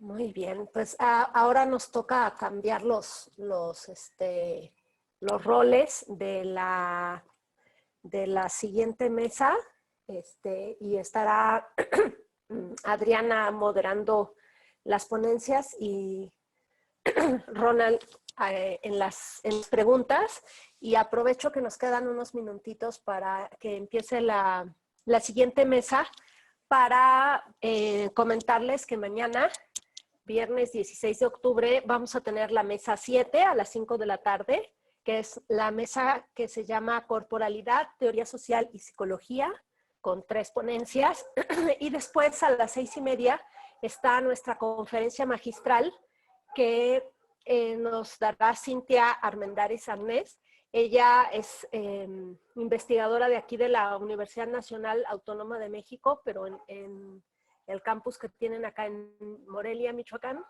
Muy bien, pues ahora nos toca cambiar los roles de la siguiente mesa, y estará Adriana moderando las ponencias y Ronald en las preguntas, y aprovecho que nos quedan unos minutitos para que empiece la siguiente mesa para comentarles que mañana, viernes 16 de octubre, vamos a tener la mesa 7 a las 5 de la tarde, que es la mesa que se llama Corporalidad, Teoría Social y Psicología, con 3 ponencias. Y después a las 6:30 está nuestra conferencia magistral que nos dará Cintia Armendáriz Arnés. Ella es investigadora de aquí de la Universidad Nacional Autónoma de México, pero en el campus que tienen acá en Morelia, Michoacán,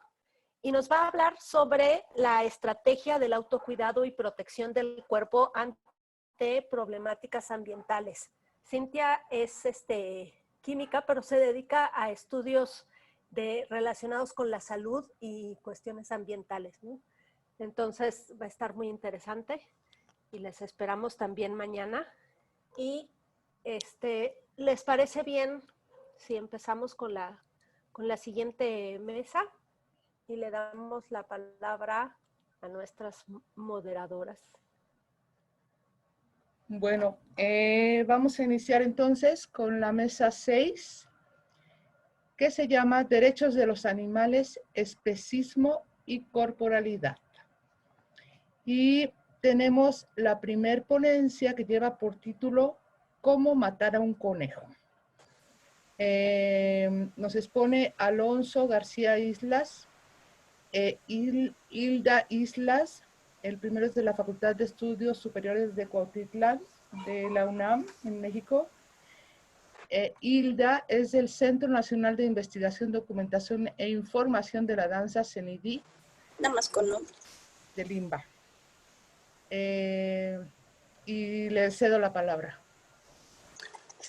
y nos va a hablar sobre la estrategia del autocuidado y protección del cuerpo ante problemáticas ambientales. Cintia es química, pero se dedica a estudios relacionados con la salud y cuestiones ambientales, ¿no? Entonces va a estar muy interesante y les esperamos también mañana. Y ¿les parece bien si empezamos con la siguiente mesa y le damos la palabra a nuestras moderadoras? Bueno, vamos a iniciar entonces con la mesa 6, que se llama Derechos de los Animales, Especismo y Corporalidad. Y tenemos la primer ponencia que lleva por título ¿Cómo matar a un conejo? Nos expone Alonso García Islas, Hilda Islas. El primero es de la Facultad de Estudios Superiores de Cuautitlán, de la UNAM, en México. Hilda es del Centro Nacional de Investigación, Documentación e Información de la Danza, CENIDI. Nada más con nombre. De Limba. Y le cedo la palabra.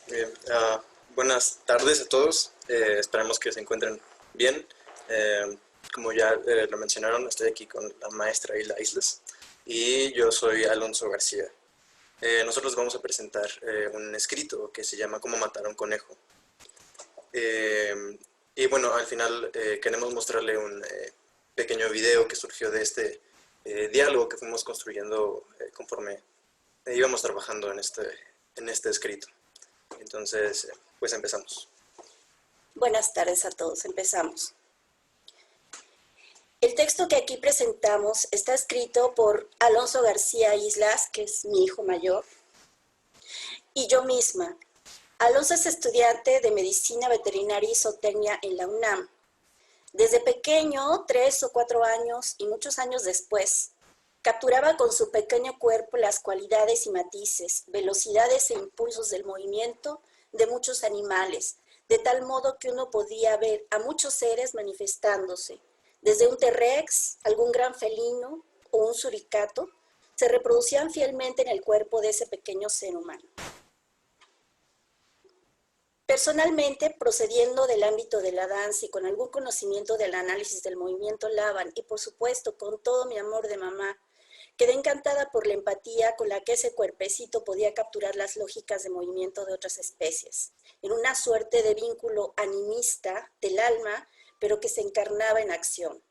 Bien, buenas tardes a todos. Esperemos que se encuentren bien. Como ya lo mencionaron, estoy aquí con la maestra Hilda Islas y yo soy Alonso García. Nosotros vamos a presentar un escrito que se llama ¿Cómo matar a un conejo? Y bueno, al final queremos mostrarle un pequeño video que surgió de este diálogo que fuimos construyendo conforme íbamos trabajando en este escrito. Entonces, pues empezamos. Buenas tardes a todos, empezamos. El texto que aquí presentamos está escrito por Alonso García Islas, que es mi hijo mayor, y yo misma. Alonso es estudiante de Medicina Veterinaria y Zootecnia en la UNAM. Desde pequeño, 3 o 4 años y muchos años después, capturaba con su pequeño cuerpo las cualidades y matices, velocidades e impulsos del movimiento de muchos animales, de tal modo que uno podía ver a muchos seres manifestándose. Desde un T-Rex, algún gran felino o un suricato, se reproducían fielmente en el cuerpo de ese pequeño ser humano. Personalmente, procediendo del ámbito de la danza y con algún conocimiento del análisis del movimiento Laban y por supuesto con todo mi amor de mamá, quedé encantada por la empatía con la que ese cuerpecito podía capturar las lógicas de movimiento de otras especies, en una suerte de vínculo animista del alma, pero que se encarnaba en acción.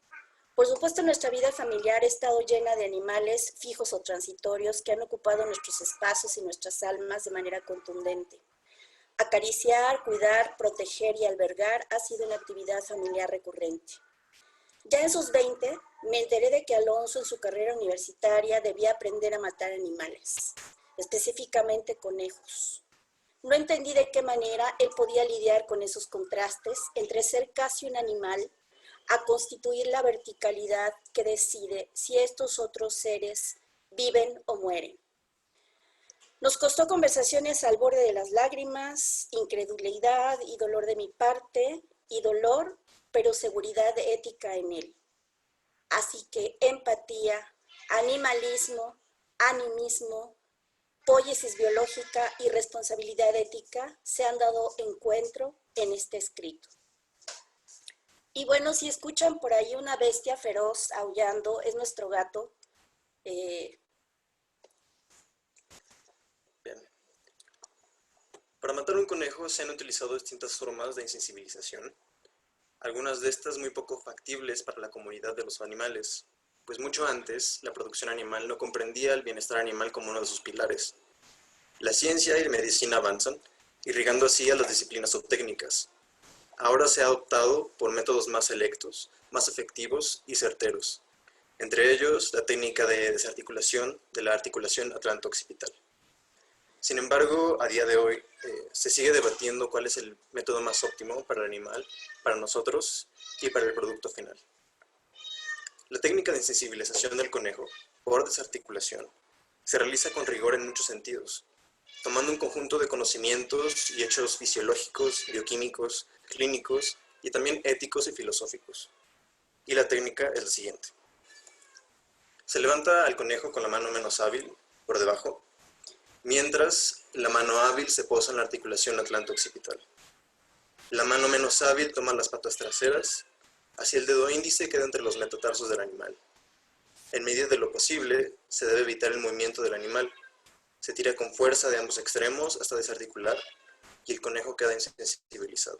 Por supuesto, nuestra vida familiar ha estado llena de animales fijos o transitorios que han ocupado nuestros espacios y nuestras almas de manera contundente. Acariciar, cuidar, proteger y albergar ha sido una actividad familiar recurrente. Ya en sus 20, me enteré de que Alonso en su carrera universitaria debía aprender a matar animales, específicamente conejos. No entendí de qué manera él podía lidiar con esos contrastes entre ser casi un animal a constituir la verticalidad que decide si estos otros seres viven o mueren. Nos costó conversaciones al borde de las lágrimas, incredulidad y dolor de mi parte, y dolor, pero seguridad ética en él. Así que empatía, animalismo, animismo, poiesis biológica y responsabilidad ética se han dado encuentro en este escrito. Y bueno, si escuchan por ahí una bestia feroz aullando, es nuestro gato. Bien. Para matar un conejo se han utilizado distintas formas de insensibilización, algunas de estas muy poco factibles para la comunidad de los animales, pues mucho antes la producción animal no comprendía el bienestar animal como uno de sus pilares. La ciencia y la medicina avanzan, irrigando así a las disciplinas subtécnicas. Ahora se ha optado por métodos más selectos, más efectivos y certeros, entre ellos la técnica de desarticulación de la articulación atlanto-occipital. Sin embargo, a día de hoy se sigue debatiendo cuál es el método más óptimo para el animal, para nosotros y para el producto final. La técnica de insensibilización del conejo, por desarticulación, se realiza con rigor en muchos sentidos, tomando un conjunto de conocimientos y hechos fisiológicos, bioquímicos, clínicos y también éticos y filosóficos. Y la técnica es la siguiente. Se levanta al conejo con la mano menos hábil, por debajo, mientras la mano hábil se posa en la articulación atlanto-occipital. La mano menos hábil toma las patas traseras, así el dedo índice queda entre los metatarsos del animal. En medida de lo posible, se debe evitar el movimiento del animal. Se tira con fuerza de ambos extremos hasta desarticular y el conejo queda insensibilizado.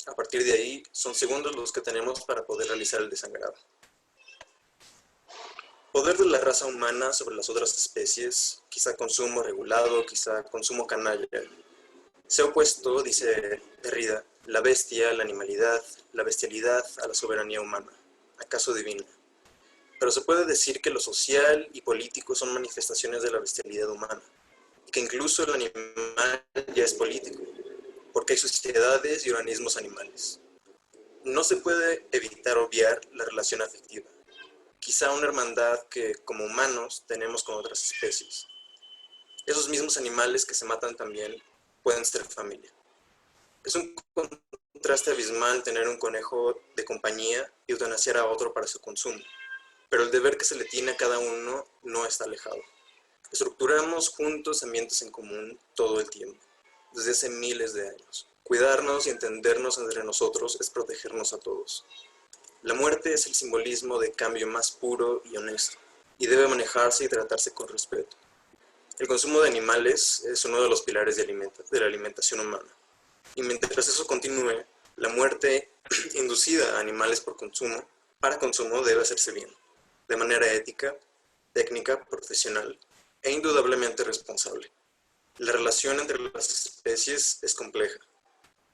A partir de ahí, son segundos los que tenemos para poder realizar el desangrado. Poder de la raza humana sobre las otras especies, quizá consumo regulado, quizá consumo canalla. Se ha opuesto, dice Derrida, la bestia, la animalidad, la bestialidad a la soberanía humana, acaso divina. Pero se puede decir que lo social y político son manifestaciones de la bestialidad humana, y que incluso el animal ya es político, porque hay sociedades y organismos animales. No se puede evitar obviar la relación afectiva, quizá una hermandad que, como humanos, tenemos con otras especies. Esos mismos animales que se matan también pueden ser familia. Es un contraste abismal tener un conejo de compañía y eutanasiar a otro para su consumo, pero el deber que se le tiene a cada uno no está alejado. Estructuramos juntos ambientes en común todo el tiempo, desde hace miles de años. Cuidarnos y entendernos entre nosotros es protegernos a todos. La muerte es el simbolismo de cambio más puro y honesto, y debe manejarse y tratarse con respeto. El consumo de animales es uno de los pilares de la alimentación humana, y mientras eso continúe, la muerte inducida a animales para consumo debe hacerse bien, de manera ética, técnica, profesional e indudablemente responsable. La relación entre las especies es compleja.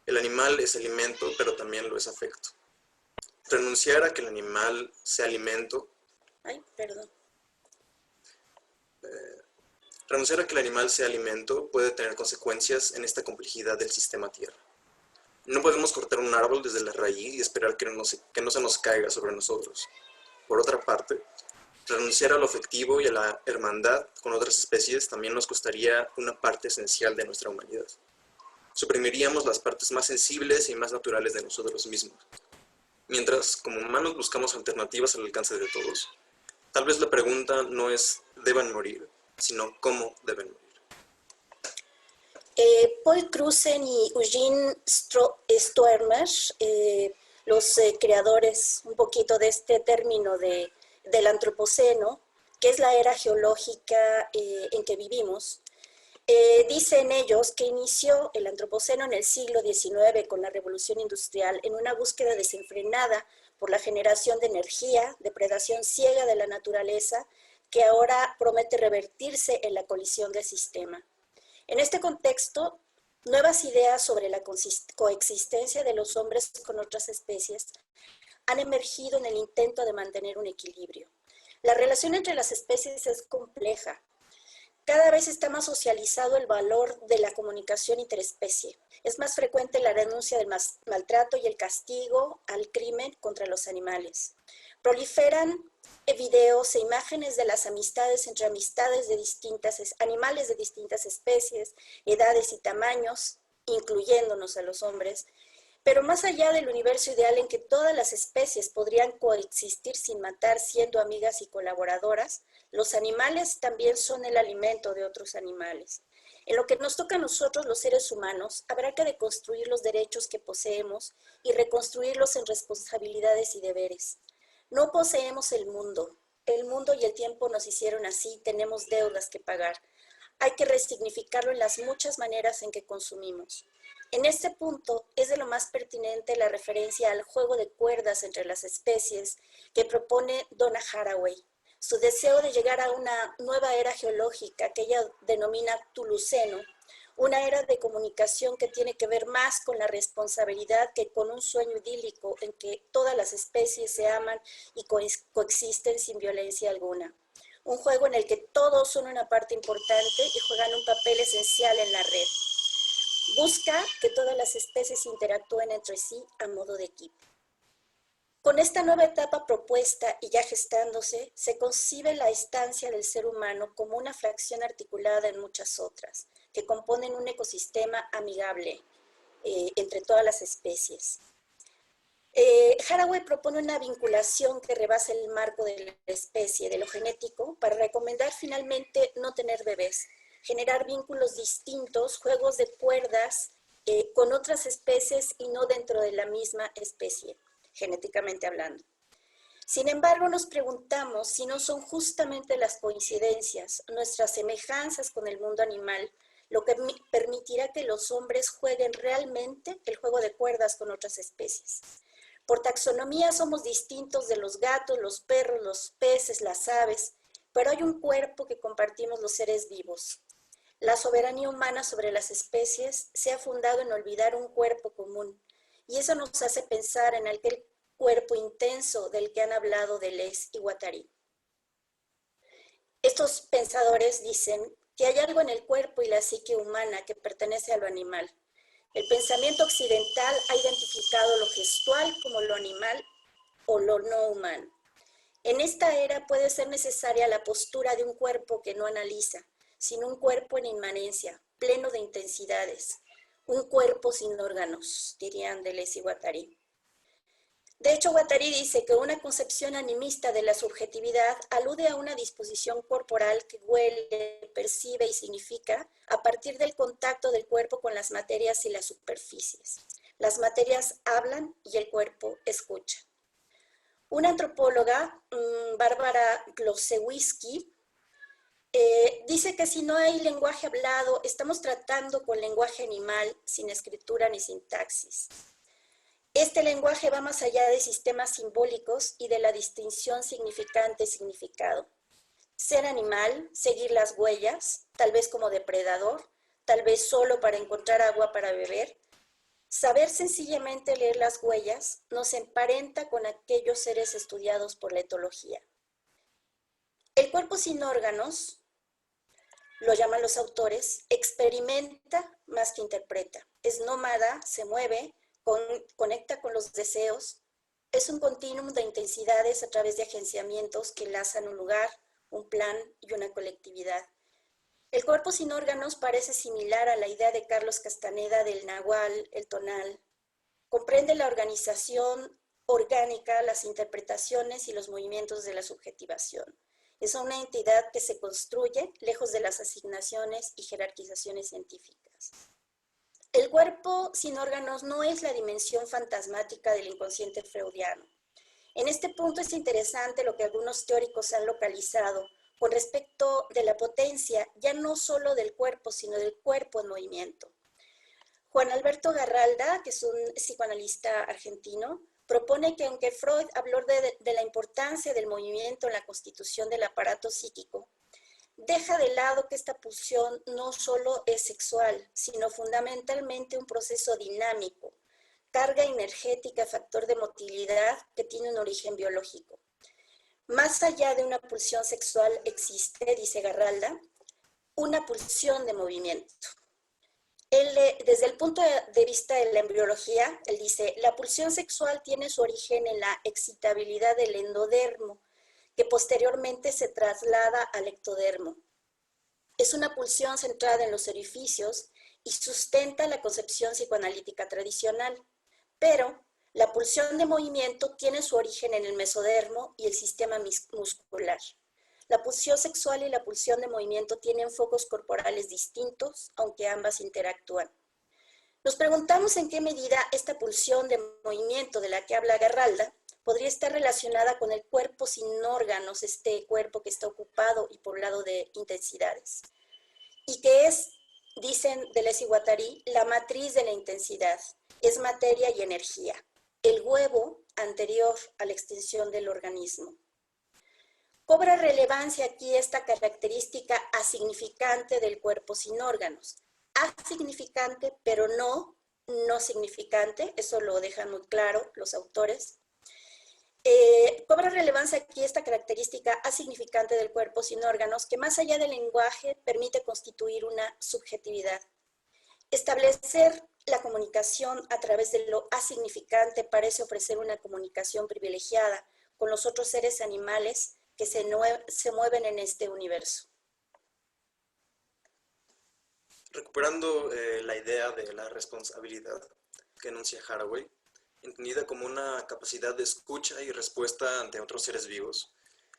El animal es alimento, pero también lo es afecto. Renunciar a que el animal sea alimento. Renunciar a que el animal sea alimento puede tener consecuencias en esta complejidad del sistema Tierra. No podemos cortar un árbol desde la raíz y esperar que no se nos caiga sobre nosotros. Por otra parte, renunciar a lo afectivo y a la hermandad con otras especies también nos costaría una parte esencial de nuestra humanidad. Suprimiríamos las partes más sensibles y más naturales de nosotros mismos. Mientras, como humanos, buscamos alternativas al alcance de todos. Tal vez la pregunta no es ¿deben morir?, sino ¿cómo deben morir? Paul Cruzen y Eugene Stoermer, los creadores un poquito de este término del antropoceno, que es la era geológica en que vivimos, dicen ellos que inició el antropoceno en el siglo XIX con la revolución industrial en una búsqueda desenfrenada por la generación de energía, depredación ciega de la naturaleza, que ahora promete revertirse en la colisión del sistema. En este contexto, nuevas ideas sobre la coexistencia de los hombres con otras especies han emergido en el intento de mantener un equilibrio. La relación entre las especies es compleja. Cada vez está más socializado el valor de la comunicación interespecie. Es más frecuente la denuncia del maltrato y el castigo al crimen contra los animales. Proliferan videos e imágenes de las amistades entre animales de distintas especies, edades y tamaños, incluyéndonos a los hombres. Pero más allá del universo ideal en que todas las especies podrían coexistir sin matar, siendo amigas y colaboradoras, los animales también son el alimento de otros animales. En lo que nos toca a nosotros, los seres humanos, habrá que deconstruir los derechos que poseemos y reconstruirlos en responsabilidades y deberes. No poseemos el mundo. El mundo y el tiempo nos hicieron así, tenemos deudas que pagar. Hay que resignificarlo en las muchas maneras en que consumimos. En este punto es de lo más pertinente la referencia al juego de cuerdas entre las especies que propone Donna Haraway. Su deseo de llegar a una nueva era geológica que ella denomina Tuluceno, una era de comunicación que tiene que ver más con la responsabilidad que con un sueño idílico en que todas las especies se aman y coexisten sin violencia alguna. Un juego en el que todos son una parte importante y juegan un papel esencial en la red. Busca que todas las especies interactúen entre sí a modo de equipo. Con esta nueva etapa propuesta y ya gestándose, se concibe la estancia del ser humano como una fracción articulada en muchas otras, que componen un ecosistema amigable entre todas las especies. Haraway propone una vinculación que rebasa el marco de la especie, de lo genético, para recomendar finalmente no tener bebés, generar vínculos distintos, juegos de cuerdas con otras especies y no dentro de la misma especie, genéticamente hablando. Sin embargo, nos preguntamos si no son justamente las coincidencias, nuestras semejanzas con el mundo animal, lo que permitirá que los hombres jueguen realmente el juego de cuerdas con otras especies. Por taxonomía somos distintos de los gatos, los perros, los peces, las aves, pero hay un cuerpo que compartimos los seres vivos. La soberanía humana sobre las especies se ha fundado en olvidar un cuerpo común, y eso nos hace pensar en aquel cuerpo intenso del que han hablado Deleuze y Guattari. Estos pensadores dicen que hay algo en el cuerpo y la psique humana que pertenece a lo animal. El pensamiento occidental ha identificado lo gestual como lo animal o lo no humano. En esta era puede ser necesaria la postura de un cuerpo que no analiza, sino un cuerpo en inmanencia, pleno de intensidades. Un cuerpo sin órganos, dirían Deleuze y Guattari. De hecho, Guattari dice que una concepción animista de la subjetividad alude a una disposición corporal que huele, percibe y significa a partir del contacto del cuerpo con las materias y las superficies. Las materias hablan y el cuerpo escucha. Una antropóloga, Bárbara Glosewski, dice que si no hay lenguaje hablado, estamos tratando con lenguaje animal, sin escritura ni sintaxis. Este lenguaje va más allá de sistemas simbólicos y de la distinción significante-significado. Ser animal, seguir las huellas, tal vez como depredador, tal vez solo para encontrar agua para beber. Saber sencillamente leer las huellas nos emparenta con aquellos seres estudiados por la etología. El cuerpo sin órganos, lo llaman los autores, experimenta más que interpreta. Es nómada, se mueve, conecta con los deseos, es un continuum de intensidades a través de agenciamientos que enlazan un lugar, un plan y una colectividad. El cuerpo sin órganos parece similar a la idea de Carlos Castaneda del nahual, el tonal. Comprende la organización orgánica, las interpretaciones y los movimientos de la subjetivación. Es una entidad que se construye lejos de las asignaciones y jerarquizaciones científicas. El cuerpo sin órganos no es la dimensión fantasmática del inconsciente freudiano. En este punto es interesante lo que algunos teóricos han localizado con respecto de la potencia, ya no solo del cuerpo, sino del cuerpo en movimiento. Juan Alberto Garralda, que es un psicoanalista argentino, propone que aunque Freud habló de la importancia del movimiento en la constitución del aparato psíquico, deja de lado que esta pulsión no solo es sexual, sino fundamentalmente un proceso dinámico, carga energética, factor de motilidad que tiene un origen biológico. Más allá de una pulsión sexual existe, dice Garralda, una pulsión de movimiento. Desde el punto de vista de la embriología, él dice, la pulsión sexual tiene su origen en la excitabilidad del endodermo, que posteriormente se traslada al ectodermo. Es una pulsión centrada en los orificios y sustenta la concepción psicoanalítica tradicional, pero la pulsión de movimiento tiene su origen en el mesodermo y el sistema muscular. La pulsión sexual y la pulsión de movimiento tienen focos corporales distintos, aunque ambas interactúan. Nos preguntamos en qué medida esta pulsión de movimiento de la que habla Garralda podría estar relacionada con el cuerpo sin órganos, este cuerpo que está ocupado y poblado de intensidades. Y que es, dicen Deleuze y Guattari, la matriz de la intensidad, es materia y energía, el huevo anterior a la extensión del organismo. Cobra relevancia aquí esta característica asignificante del cuerpo sin órganos. Asignificante, pero no significante, eso lo dejan muy claro los autores. Cobra relevancia aquí esta característica asignificante del cuerpo sin órganos que más allá del lenguaje permite constituir una subjetividad. Establecer la comunicación a través de lo asignificante parece ofrecer una comunicación privilegiada con los otros seres animales que se mueven en este universo. Recuperando la idea de la responsabilidad que enuncia Haraway, entendida como una capacidad de escucha y respuesta ante otros seres vivos,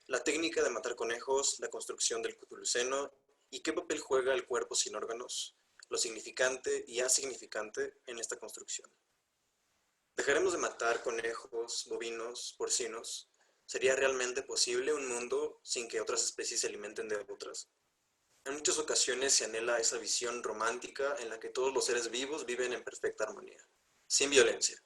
la técnica de matar conejos, la construcción del Cthulhuceno y qué papel juega el cuerpo sin órganos, lo significante y asignificante en esta construcción. ¿Dejaremos de matar conejos, bovinos, porcinos? ¿Sería realmente posible un mundo sin que otras especies se alimenten de otras? En muchas ocasiones se anhela esa visión romántica en la que todos los seres vivos viven en perfecta armonía, sin violencia.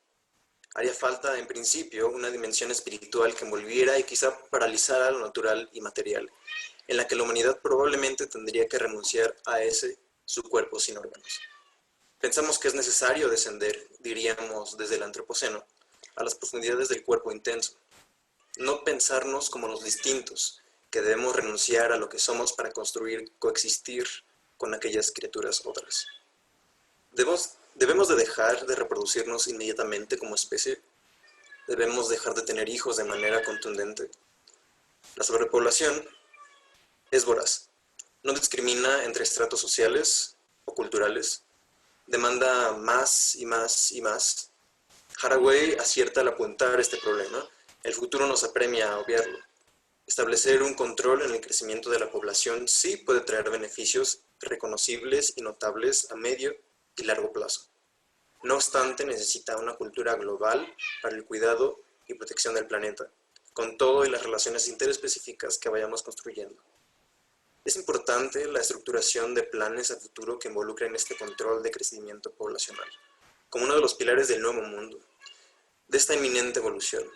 Haría falta, en principio, una dimensión espiritual que envolviera y quizá paralizara lo natural y material, en la que la humanidad probablemente tendría que renunciar a ese, su cuerpo sin órganos. Pensamos que es necesario descender, diríamos desde el Antropoceno, a las profundidades del cuerpo intenso. No pensarnos como los distintos, que debemos renunciar a lo que somos para construir, coexistir con aquellas criaturas otras. Debemos de dejar de reproducirnos inmediatamente como especie. Debemos dejar de tener hijos de manera contundente. La sobrepoblación es voraz. No discrimina entre estratos sociales o culturales. Demanda más y más y más. Haraway acierta al apuntar este problema. El futuro nos apremia a obviarlo. Establecer un control en el crecimiento de la población sí puede traer beneficios reconocibles y notables a medio y largo plazo. No obstante, necesita una cultura global para el cuidado y protección del planeta, con todo y las relaciones interespecíficas que vayamos construyendo. Es importante la estructuración de planes a futuro que involucren este control de crecimiento poblacional, como uno de los pilares del nuevo mundo, de esta inminente evolución.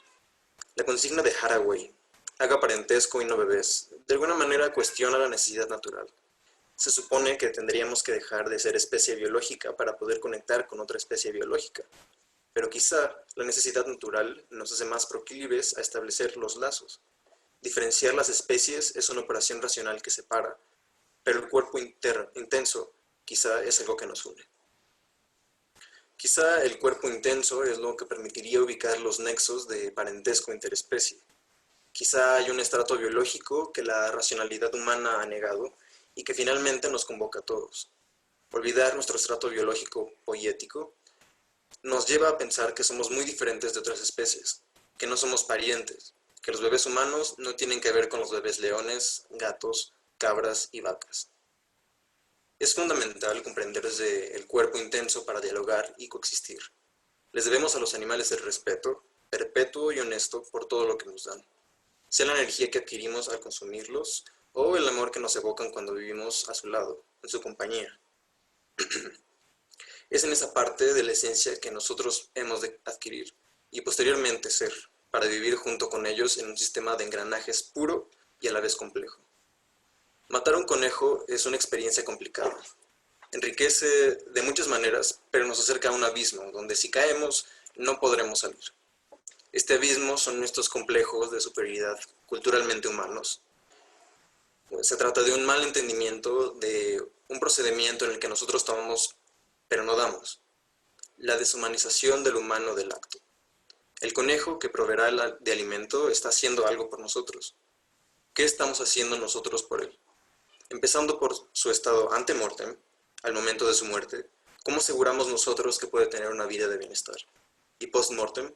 La consigna de Haraway, haga parentesco y no bebés, de alguna manera cuestiona la necesidad natural. Se supone que tendríamos que dejar de ser especie biológica para poder conectar con otra especie biológica, pero quizá la necesidad natural nos hace más proclives a establecer los lazos. Diferenciar las especies es una operación racional que separa, pero el cuerpo intenso quizá es algo que nos une. Quizá el cuerpo intenso es lo que permitiría ubicar los nexos de parentesco interespecie. Quizá hay un estrato biológico que la racionalidad humana ha negado y que finalmente nos convoca a todos. Olvidar nuestro estrato biológico poético nos lleva a pensar que somos muy diferentes de otras especies, que no somos parientes, que los bebés humanos no tienen que ver con los bebés leones, gatos, cabras y vacas. Es fundamental comprender desde el cuerpo intenso para dialogar y coexistir. Les debemos a los animales el respeto, perpetuo y honesto por todo lo que nos dan, sea la energía que adquirimos al consumirlos o el amor que nos evocan cuando vivimos a su lado, en su compañía. Es en esa parte de la esencia que nosotros hemos de adquirir y posteriormente ser, para vivir junto con ellos en un sistema de engranajes puro y a la vez complejo. Matar un conejo es una experiencia complicada. Enriquece de muchas maneras, pero nos acerca a un abismo, donde si caemos no podremos salir. Este abismo son estos complejos de superioridad culturalmente humanos. Se trata de un mal entendimiento de un procedimiento en el que nosotros tomamos, pero no damos. La deshumanización del humano del acto. El conejo que proveerá de alimento está haciendo algo por nosotros. ¿Qué estamos haciendo nosotros por él? Empezando por su estado ante mortem, al momento de su muerte, ¿cómo aseguramos nosotros que puede tener una vida de bienestar? Y post mortem,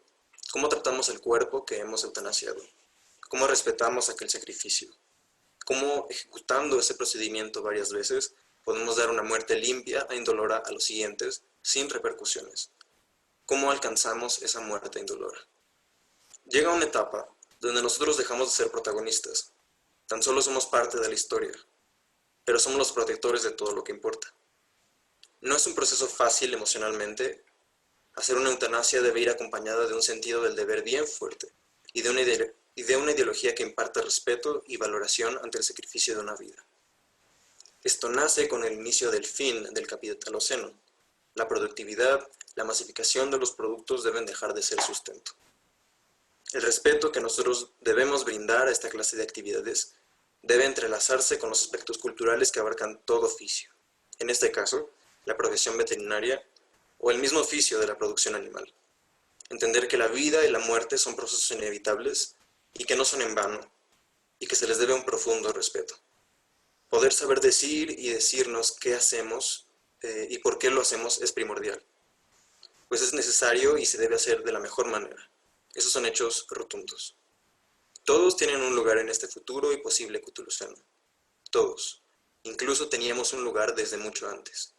¿cómo tratamos el cuerpo que hemos eutanasiado? ¿Cómo respetamos aquel sacrificio? cómo ejecutando ese procedimiento varias veces podemos dar una muerte limpia e indolora a los siguientes sin repercusiones. ¿Cómo alcanzamos esa muerte indolora? Llega una etapa donde nosotros dejamos de ser protagonistas. Tan solo somos parte de la historia, pero somos los protectores de todo lo que importa. No es un proceso fácil emocionalmente. Hacer una eutanasia debe ir acompañada de un sentido del deber bien fuerte y de una ideología que imparta respeto y valoración ante el sacrificio de una vida. Esto nace con el inicio del fin del capitaloceno. La productividad, la masificación de los productos deben dejar de ser sustento. El respeto que nosotros debemos brindar a esta clase de actividades debe entrelazarse con los aspectos culturales que abarcan todo oficio. En este caso, la profesión veterinaria o el mismo oficio de la producción animal. Entender que la vida y la muerte son procesos inevitables y que no son en vano, y que se les debe un profundo respeto. Poder saber decir y decirnos qué hacemos y por qué lo hacemos es primordial, pues es necesario y se debe hacer de la mejor manera. Esos son hechos rotundos. Todos tienen un lugar en este futuro y posible Cthulhuceno. Todos. Incluso teníamos un lugar desde mucho antes.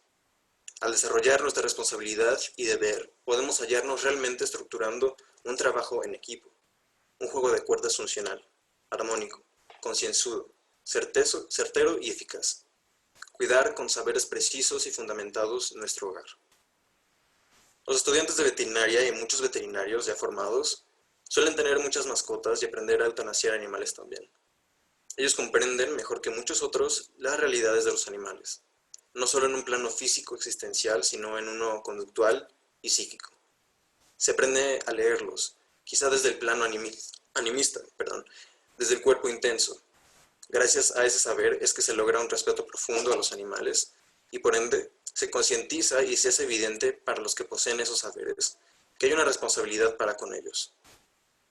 Al desarrollar nuestra responsabilidad y deber, podemos hallarnos realmente estructurando un trabajo en equipo, un juego de cuerdas funcional, armónico, concienzudo, certero y eficaz. Cuidar con saberes precisos y fundamentados nuestro hogar. Los estudiantes de veterinaria y muchos veterinarios ya formados suelen tener muchas mascotas y aprender a eutanasiar animales también. Ellos comprenden mejor que muchos otros las realidades de los animales, no solo en un plano físico existencial, sino en uno conductual y psíquico. Se aprende a leerlos, quizá desde el plano animista, desde el cuerpo intenso. Gracias a ese saber es que se logra un respeto profundo a los animales y por ende se concientiza y se hace evidente para los que poseen esos saberes que hay una responsabilidad para con ellos.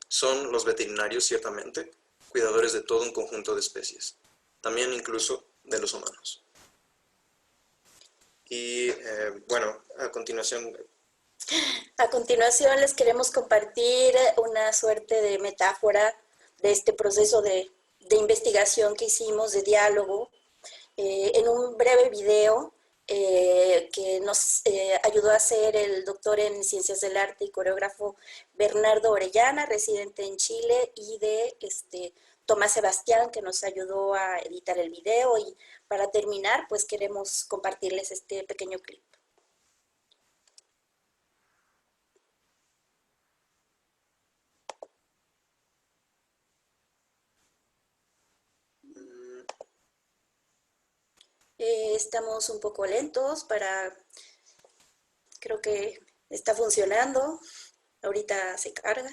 Son los veterinarios, ciertamente, cuidadores de todo un conjunto de especies, también incluso de los humanos. Y bueno, a continuación les queremos compartir una suerte de metáfora de este proceso de investigación que hicimos, de diálogo, en un breve video que nos ayudó a hacer el doctor en Ciencias del Arte y coreógrafo Bernardo Orellana, residente en Chile, y de Tomás Sebastián, que nos ayudó a editar el video. Y para terminar, pues queremos compartirles este pequeño clip. Estamos un poco lentos creo que está funcionando. Ahorita se carga.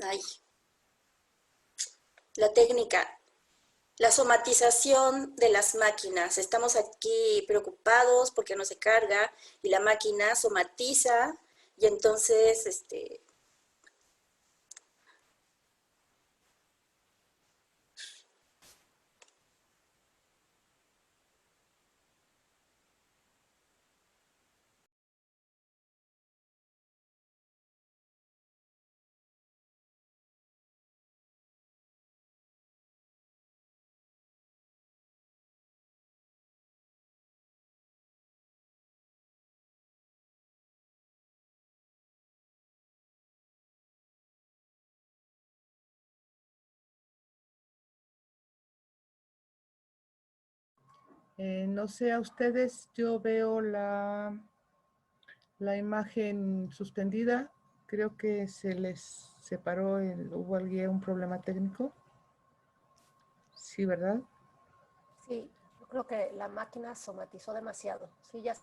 Ay. La técnica. La somatización de las máquinas. Estamos aquí preocupados porque no se carga y la máquina somatiza y entonces No sé a ustedes, yo veo la imagen suspendida. Creo que se les separó, hubo un problema técnico. Sí, ¿verdad? Sí, yo creo que la máquina somatizó demasiado. Sí, ya.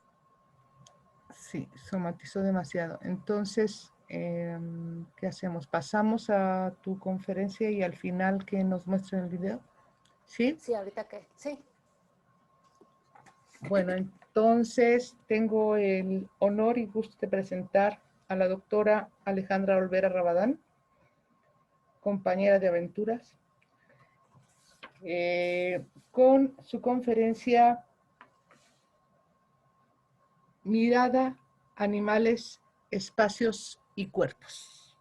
Sí, somatizó demasiado. Entonces, ¿qué hacemos? ¿Pasamos a tu conferencia y al final que nos muestren el video? ¿Sí? Sí, ahorita que, sí. Bueno, entonces tengo el honor y gusto de presentar a la doctora Alejandra Olvera Rabadán, compañera de aventuras, con su conferencia Mirada, Animales, Espacios y Cuerpos.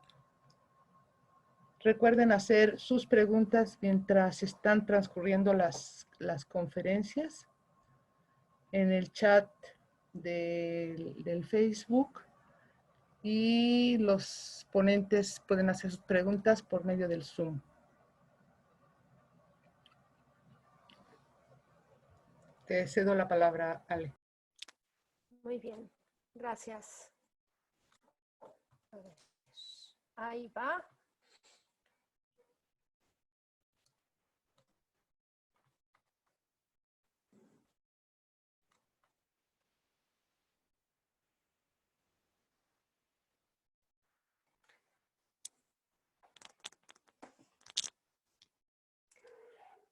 Recuerden hacer sus preguntas mientras están transcurriendo las conferencias en el chat del Facebook, y los ponentes pueden hacer sus preguntas por medio del Zoom. Te cedo la palabra, Ale. Muy bien, gracias. A ver, ahí va.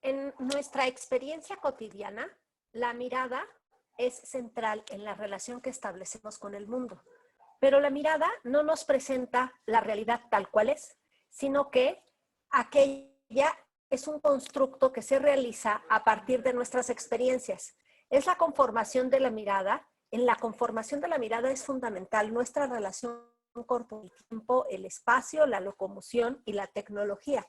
En nuestra experiencia cotidiana, la mirada es central en la relación que establecemos con el mundo. Pero la mirada no nos presenta la realidad tal cual es, sino que aquella es un constructo que se realiza a partir de nuestras experiencias. Es la conformación de la mirada. En la conformación de la mirada es fundamental nuestra relación con el tiempo, el espacio, la locomoción y la tecnología.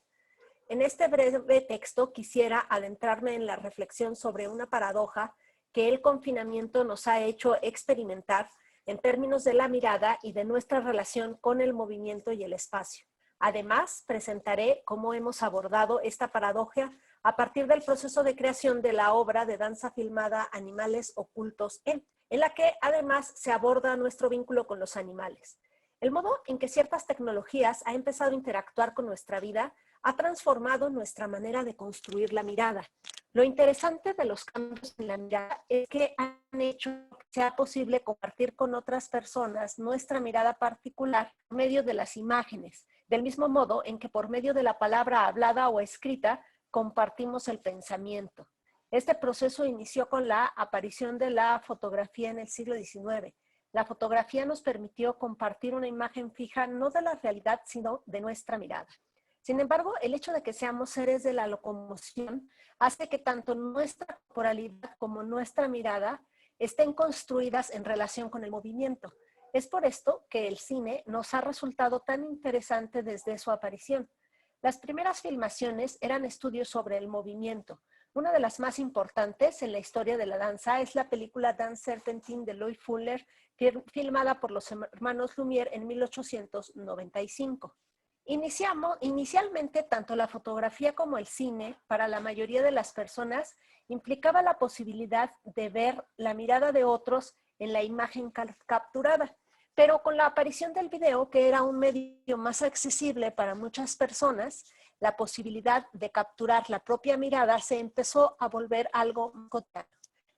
En este breve texto quisiera adentrarme en la reflexión sobre una paradoja que el confinamiento nos ha hecho experimentar en términos de la mirada y de nuestra relación con el movimiento y el espacio. Además, presentaré cómo hemos abordado esta paradoja a partir del proceso de creación de la obra de danza filmada Animales Ocultos en la que además se aborda nuestro vínculo con los animales. El modo en que ciertas tecnologías han empezado a interactuar con nuestra vida ha transformado nuestra manera de construir la mirada. Lo interesante de los cambios en la mirada es que han hecho que sea posible compartir con otras personas nuestra mirada particular por medio de las imágenes, del mismo modo en que por medio de la palabra hablada o escrita compartimos el pensamiento. Este proceso inició con la aparición de la fotografía en el siglo XIX. La fotografía nos permitió compartir una imagen fija no de la realidad, sino de nuestra mirada. Sin embargo, el hecho de que seamos seres de la locomoción hace que tanto nuestra corporalidad como nuestra mirada estén construidas en relación con el movimiento. Es por esto que el cine nos ha resultado tan interesante desde su aparición. Las primeras filmaciones eran estudios sobre el movimiento. Una de las más importantes en la historia de la danza es la película Dance Serpentine de Loie Fuller, filmada por los hermanos Lumière en 1895. Inicialmente, tanto la fotografía como el cine, para la mayoría de las personas, implicaba la posibilidad de ver la mirada de otros en la imagen capturada. Pero con la aparición del video, que era un medio más accesible para muchas personas, la posibilidad de capturar la propia mirada se empezó a volver algo cotidiano.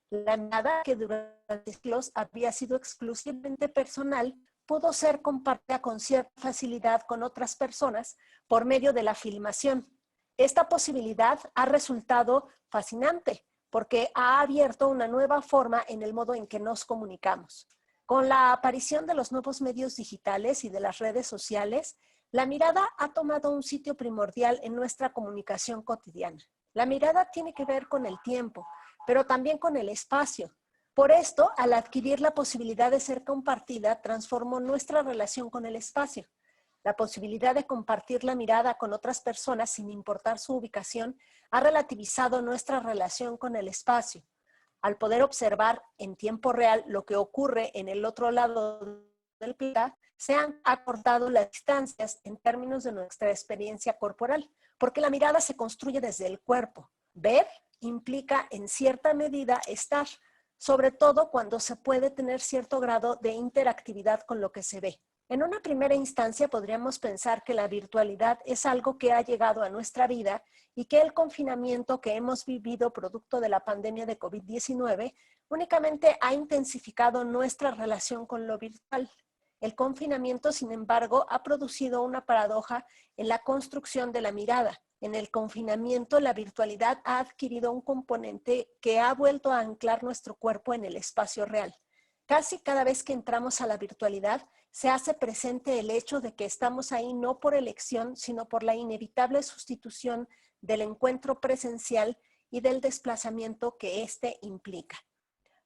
La mirada, que durante siglos había sido exclusivamente personal, pudo ser compartida con cierta facilidad con otras personas por medio de la filmación. Esta posibilidad ha resultado fascinante porque ha abierto una nueva forma en el modo en que nos comunicamos. Con la aparición de los nuevos medios digitales y de las redes sociales, la mirada ha tomado un sitio primordial en nuestra comunicación cotidiana. La mirada tiene que ver con el tiempo, pero también con el espacio. Por esto, al adquirir la posibilidad de ser compartida, transformó nuestra relación con el espacio. La posibilidad de compartir la mirada con otras personas sin importar su ubicación ha relativizado nuestra relación con el espacio. Al poder observar en tiempo real lo que ocurre en el otro lado del planeta, se han acortado las distancias en términos de nuestra experiencia corporal, porque la mirada se construye desde el cuerpo. Ver implica en cierta medida estar, sobre todo cuando se puede tener cierto grado de interactividad con lo que se ve. En una primera instancia podríamos pensar que la virtualidad es algo que ha llegado a nuestra vida y que el confinamiento que hemos vivido producto de la pandemia de COVID-19 únicamente ha intensificado nuestra relación con lo virtual. El confinamiento, sin embargo, ha producido una paradoja en la construcción de la mirada. En el confinamiento, la virtualidad ha adquirido un componente que ha vuelto a anclar nuestro cuerpo en el espacio real. Casi cada vez que entramos a la virtualidad, se hace presente el hecho de que estamos ahí no por elección, sino por la inevitable sustitución del encuentro presencial y del desplazamiento que éste implica.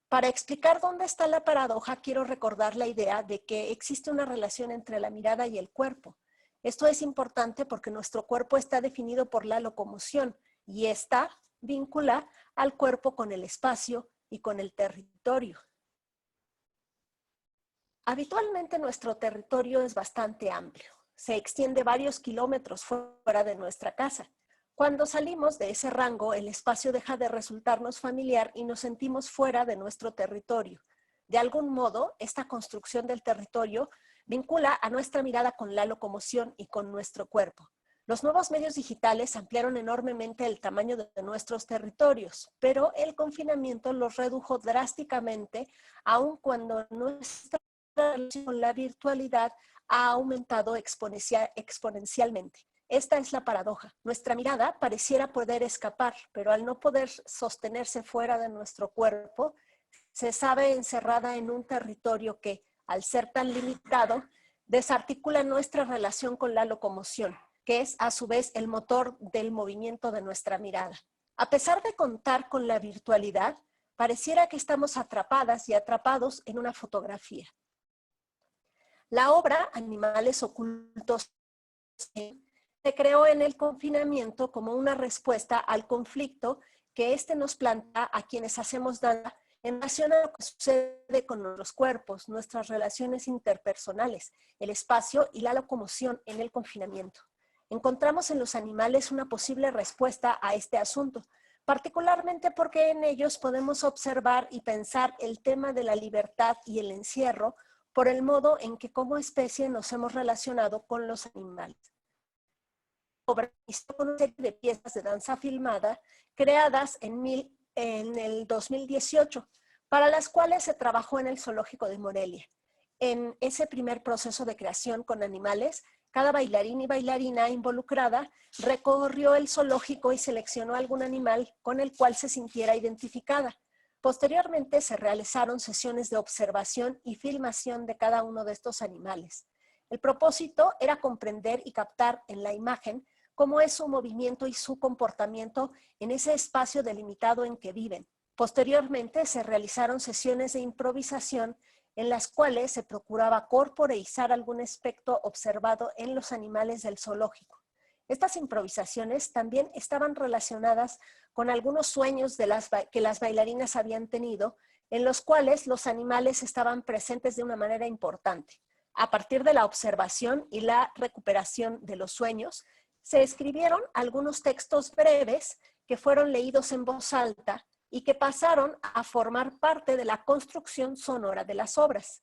Para explicar dónde está la paradoja, quiero recordar la idea de que existe una relación entre la mirada y el cuerpo. Esto es importante porque nuestro cuerpo está definido por la locomoción y esta vincula al cuerpo con el espacio y con el territorio. Habitualmente nuestro territorio es bastante amplio. Se extiende varios kilómetros fuera de nuestra casa. Cuando salimos de ese rango, el espacio deja de resultarnos familiar y nos sentimos fuera de nuestro territorio. De algún modo, esta construcción del territorio vincula a nuestra mirada con la locomoción y con nuestro cuerpo. Los nuevos medios digitales ampliaron enormemente el tamaño de nuestros territorios, pero el confinamiento los redujo drásticamente, aun cuando nuestra relación con la virtualidad ha aumentado exponencialmente. Esta es la paradoja. Nuestra mirada pareciera poder escapar, pero al no poder sostenerse fuera de nuestro cuerpo, se sabe encerrada en un territorio que, al ser tan limitado, desarticula nuestra relación con la locomoción, que es a su vez el motor del movimiento de nuestra mirada. A pesar de contar con la virtualidad, pareciera que estamos atrapadas y atrapados en una fotografía. La obra Animales Ocultos se creó en el confinamiento como una respuesta al conflicto que éste nos plantea a quienes hacemos daño en relación a lo que sucede con nuestros cuerpos, nuestras relaciones interpersonales, el espacio y la locomoción en el confinamiento. Encontramos en los animales una posible respuesta a este asunto, particularmente porque en ellos podemos observar y pensar el tema de la libertad y el encierro por el modo en que como especie nos hemos relacionado con los animales. Obra con una serie de piezas de danza filmada creadas en el 2018, para las cuales se trabajó en el Zoológico de Morelia. En ese primer proceso de creación con animales, cada bailarín y bailarina involucrada recorrió el zoológico y seleccionó algún animal con el cual se sintiera identificada. Posteriormente se realizaron sesiones de observación y filmación de cada uno de estos animales. El propósito era comprender y captar en la imagen cómo es su movimiento y su comportamiento en ese espacio delimitado en que viven. Posteriormente se realizaron sesiones de improvisación en las cuales se procuraba corporeizar algún aspecto observado en los animales del zoológico. Estas improvisaciones también estaban relacionadas con algunos sueños que las bailarinas habían tenido, en los cuales los animales estaban presentes de una manera importante. A partir de la observación y la recuperación de los sueños, se escribieron algunos textos breves que fueron leídos en voz alta y que pasaron a formar parte de la construcción sonora de las obras.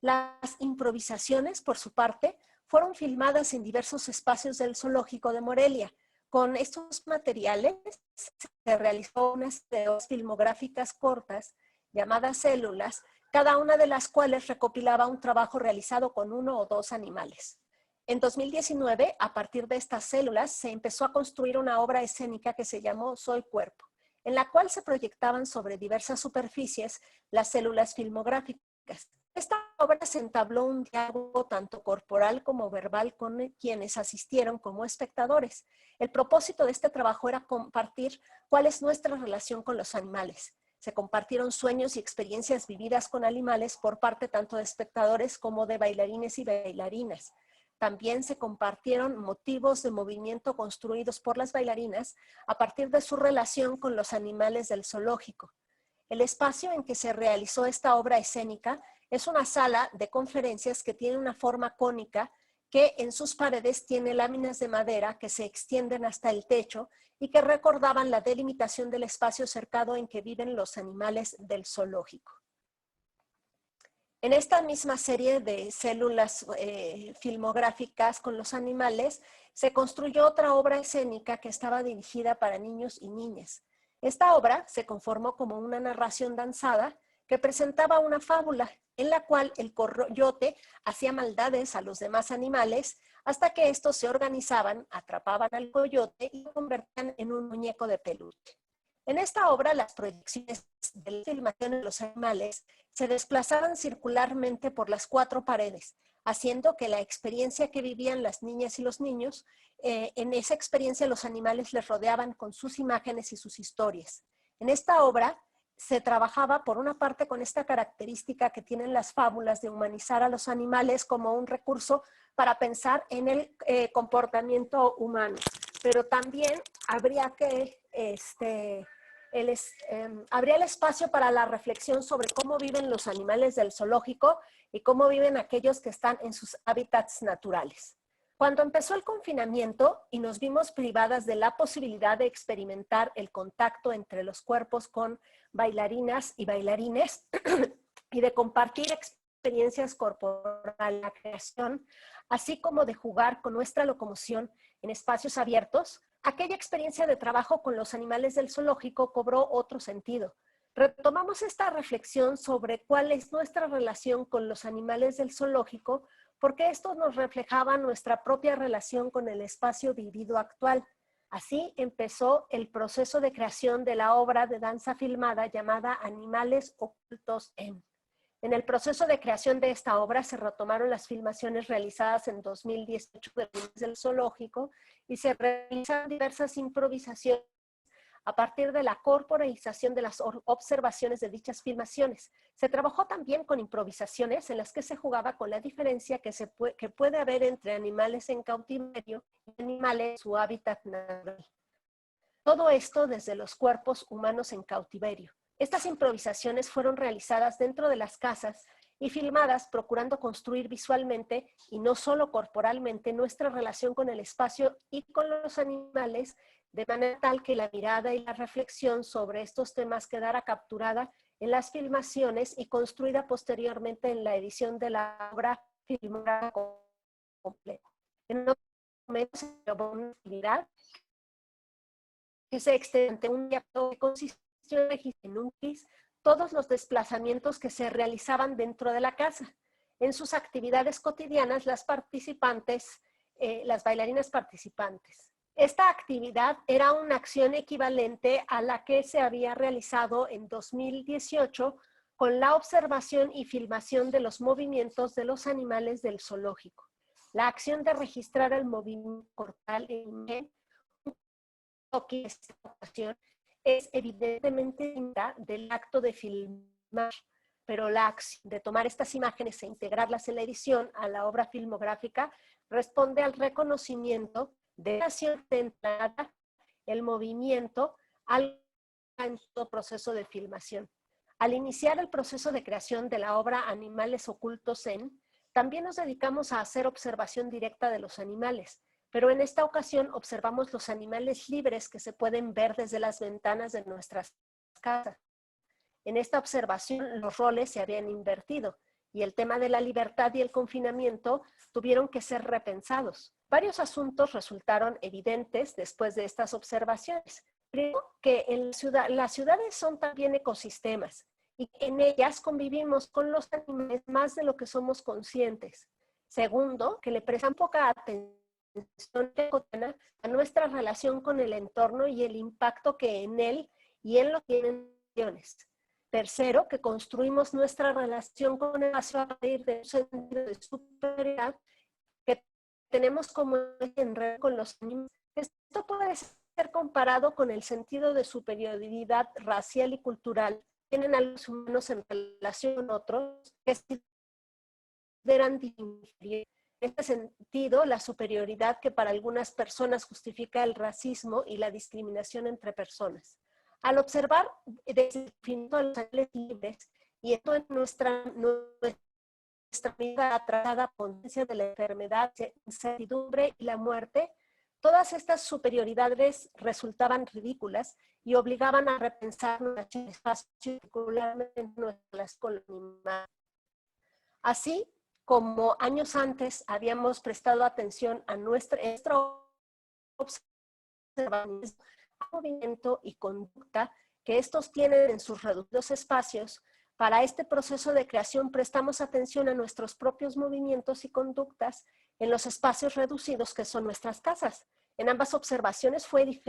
Las improvisaciones, por su parte, fueron filmadas en diversos espacios del Zoológico de Morelia. Con estos materiales se realizó unas series filmográficas cortas llamadas células, cada una de las cuales recopilaba un trabajo realizado con 1 o 2 animales. En 2019, a partir de estas células, se empezó a construir una obra escénica que se llamó Soy Cuerpo, en la cual se proyectaban sobre diversas superficies las células filmográficas. Esta obra se entabló un diálogo tanto corporal como verbal con quienes asistieron como espectadores. El propósito de este trabajo era compartir cuál es nuestra relación con los animales. Se compartieron sueños y experiencias vividas con animales por parte tanto de espectadores como de bailarines y bailarinas. También se compartieron motivos de movimiento construidos por las bailarinas a partir de su relación con los animales del zoológico. El espacio en que se realizó esta obra escénica es una sala de conferencias que tiene una forma cónica que en sus paredes tiene láminas de madera que se extienden hasta el techo y que recordaban la delimitación del espacio cercado en que viven los animales del zoológico. En esta misma serie de células filmográficas con los animales, se construyó otra obra escénica que estaba dirigida para niños y niñas. Esta obra se conformó como una narración danzada que presentaba una fábula en la cual el coyote hacía maldades a los demás animales hasta que estos se organizaban, atrapaban al coyote y lo convertían en un muñeco de peluche. En esta obra, las proyecciones de la filmación de los animales se desplazaban circularmente por las 4 paredes, haciendo que la experiencia que vivían las niñas y los niños, en esa experiencia los animales les rodeaban con sus imágenes y sus historias. En esta obra se trabajaba por una parte con esta característica que tienen las fábulas de humanizar a los animales como un recurso para pensar en el comportamiento humano, pero también habría que habría el espacio para la reflexión sobre cómo viven los animales del zoológico y cómo viven aquellos que están en sus hábitats naturales. Cuando empezó el confinamiento y nos vimos privadas de la posibilidad de experimentar el contacto entre los cuerpos con bailarinas y bailarines y de compartir experiencias corporales, la creación, así como de jugar con nuestra locomoción en espacios abiertos, aquella experiencia de trabajo con los animales del zoológico cobró otro sentido. Retomamos esta reflexión sobre cuál es nuestra relación con los animales del zoológico, porque esto nos reflejaba nuestra propia relación con el espacio vivido actual. Así empezó el proceso de creación de la obra de danza filmada llamada Animales Ocultos en. En el proceso de creación de esta obra se retomaron las filmaciones realizadas en 2018 del zoológico y se realizaron diversas improvisaciones a partir de la corporalización de las observaciones de dichas filmaciones. Se trabajó también con improvisaciones en las que se jugaba con la diferencia que puede haber entre animales en cautiverio y animales en su hábitat natural. Todo esto desde los cuerpos humanos en cautiverio. Estas improvisaciones fueron realizadas dentro de las casas y filmadas procurando construir visualmente y no solo corporalmente nuestra relación con el espacio y con los animales, de manera tal que la mirada y la reflexión sobre estos temas quedara capturada en las filmaciones y construida posteriormente en la edición de la obra filmada completa. En otro momento se llevó una actividad que se extiende un diálogo que consistió en un quiz todos los desplazamientos que se realizaban dentro de la casa. En sus actividades cotidianas, las bailarinas participantes. Esta actividad era una acción equivalente a la que se había realizado en 2018 con la observación y filmación de los movimientos de los animales del zoológico. La acción de registrar el movimiento corporal en esta ocasión es evidentemente del acto de filmar, pero la acción de tomar estas imágenes e integrarlas en la edición a la obra filmográfica responde al reconocimiento de la acción centrada, el movimiento, en todo proceso de filmación. Al iniciar el proceso de creación de la obra Animales Ocultos en, también nos dedicamos a hacer observación directa de los animales, pero en esta ocasión observamos los animales libres que se pueden ver desde las ventanas de nuestras casas. En esta observación los roles se habían invertido y el tema de la libertad y el confinamiento tuvieron que ser repensados. Varios asuntos resultaron evidentes después de estas observaciones. Primero, que las ciudades son también ecosistemas y en ellas convivimos con los animales más de lo que somos conscientes. Segundo, que le prestan poca atención a nuestra relación con el entorno y el impacto que en él y en los tienen. Tercero, que construimos nuestra relación con el espacio a partir de un sentido de superioridad que tenemos como enredo con los animales. Esto puede ser comparado con el sentido de superioridad racial y cultural que tienen a los humanos en relación con otros que consideran inferiores. En este sentido, la superioridad que para algunas personas justifica el racismo y la discriminación entre personas. Al observar desde el infinito a los animales libres y esto en nuestra vida atrasada conciencia de la enfermedad, incertidumbre y la muerte, todas estas superioridades resultaban ridículas y obligaban a repensar nuestro espacio, particularmente nuestras colonias. Así como años antes habíamos prestado atención a nuestro observación, movimiento y conducta que estos tienen en sus reducidos espacios, para este proceso de creación prestamos atención a nuestros propios movimientos y conductas en los espacios reducidos que son nuestras casas. En ambas observaciones fue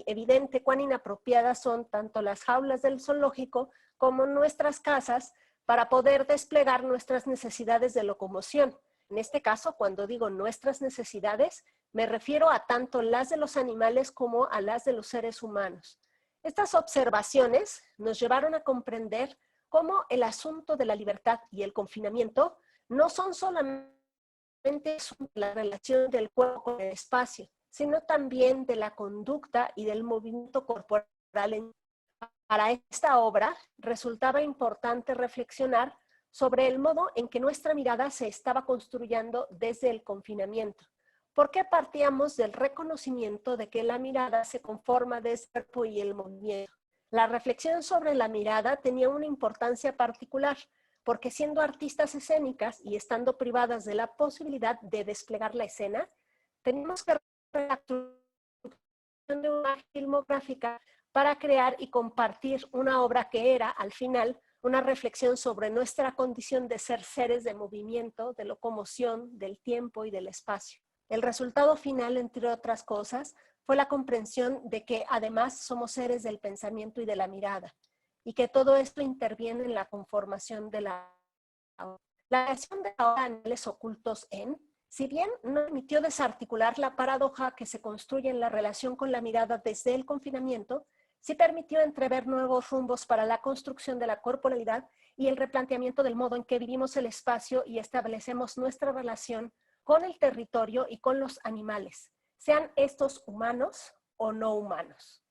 evidente cuán inapropiadas son tanto las jaulas del zoológico como nuestras casas para poder desplegar nuestras necesidades de locomoción. En este caso, cuando digo nuestras necesidades, me refiero a tanto las de los animales como a las de los seres humanos. Estas observaciones nos llevaron a comprender cómo el asunto de la libertad y el confinamiento no son solamente la relación del cuerpo con el espacio, sino también de la conducta y del movimiento corporal. Para esta obra resultaba importante reflexionar sobre el modo en que nuestra mirada se estaba construyendo desde el confinamiento. ¿Por qué partíamos del reconocimiento de que la mirada se conforma desde el cuerpo y el movimiento? La reflexión sobre la mirada tenía una importancia particular, porque siendo artistas escénicas y estando privadas de la posibilidad de desplegar la escena, teníamos que reactuar de una filmográfica para crear y compartir una obra que era, al final, una reflexión sobre nuestra condición de ser seres de movimiento, de locomoción, del tiempo y del espacio. El resultado final, entre otras cosas, fue la comprensión de que además somos seres del pensamiento y de la mirada, y que todo esto interviene en la conformación de la obra. La creación de la obra Anhelos Ocultos en, si bien no permitió desarticular la paradoja que se construye en la relación con la mirada desde el confinamiento, sí permitió entrever nuevos rumbos para la construcción de la corporalidad y el replanteamiento del modo en que vivimos el espacio y establecemos nuestra relación con el territorio y con los animales, sean estos humanos o no humanos.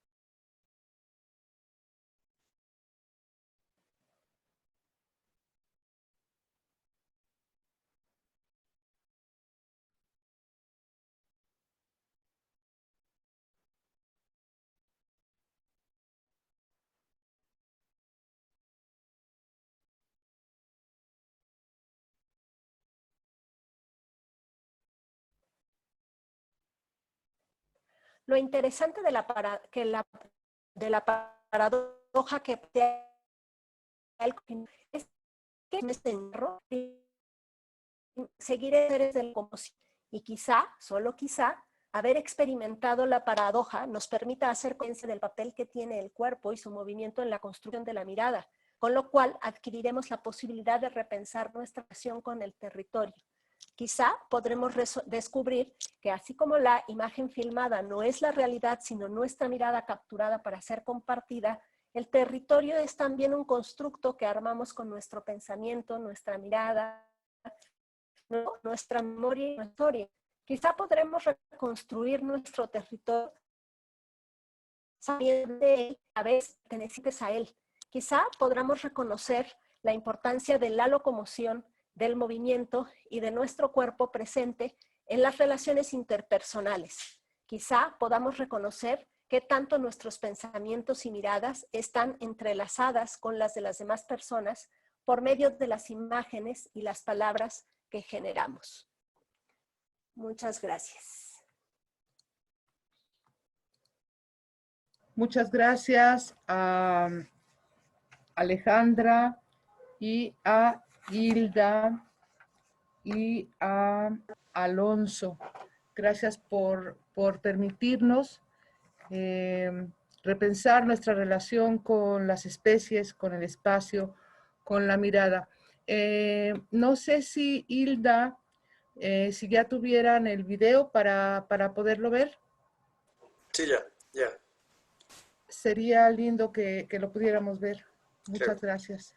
Lo interesante de la paradoja que es que me encerró seguiré desde el conocimiento y quizá, solo quizá, haber experimentado la paradoja nos permita hacer conciencia del papel que tiene el cuerpo y su movimiento en la construcción de la mirada, con lo cual adquiriremos la posibilidad de repensar nuestra relación con el territorio. Quizá podremos descubrir que así como la imagen filmada no es la realidad, sino nuestra mirada capturada para ser compartida, el territorio es también un constructo que armamos con nuestro pensamiento, nuestra mirada, nuestra memoria y nuestra historia. Quizá podremos reconstruir nuestro territorio sabiendo de él, a veces pertenecientes a él. Quizá podamos reconocer la importancia de la locomoción, del movimiento y de nuestro cuerpo presente en las relaciones interpersonales. Quizá podamos reconocer que tanto nuestros pensamientos y miradas están entrelazadas con las de las demás personas por medio de las imágenes y las palabras que generamos. Muchas gracias. Muchas gracias a Alejandra y a Hilda y a Alonso. Gracias por permitirnos repensar nuestra relación con las especies, con el espacio, con la mirada. No sé si Hilda, si ya tuvieran el video para poderlo ver. Sí, ya. Sería lindo que lo pudiéramos ver. Muchas Claro. gracias.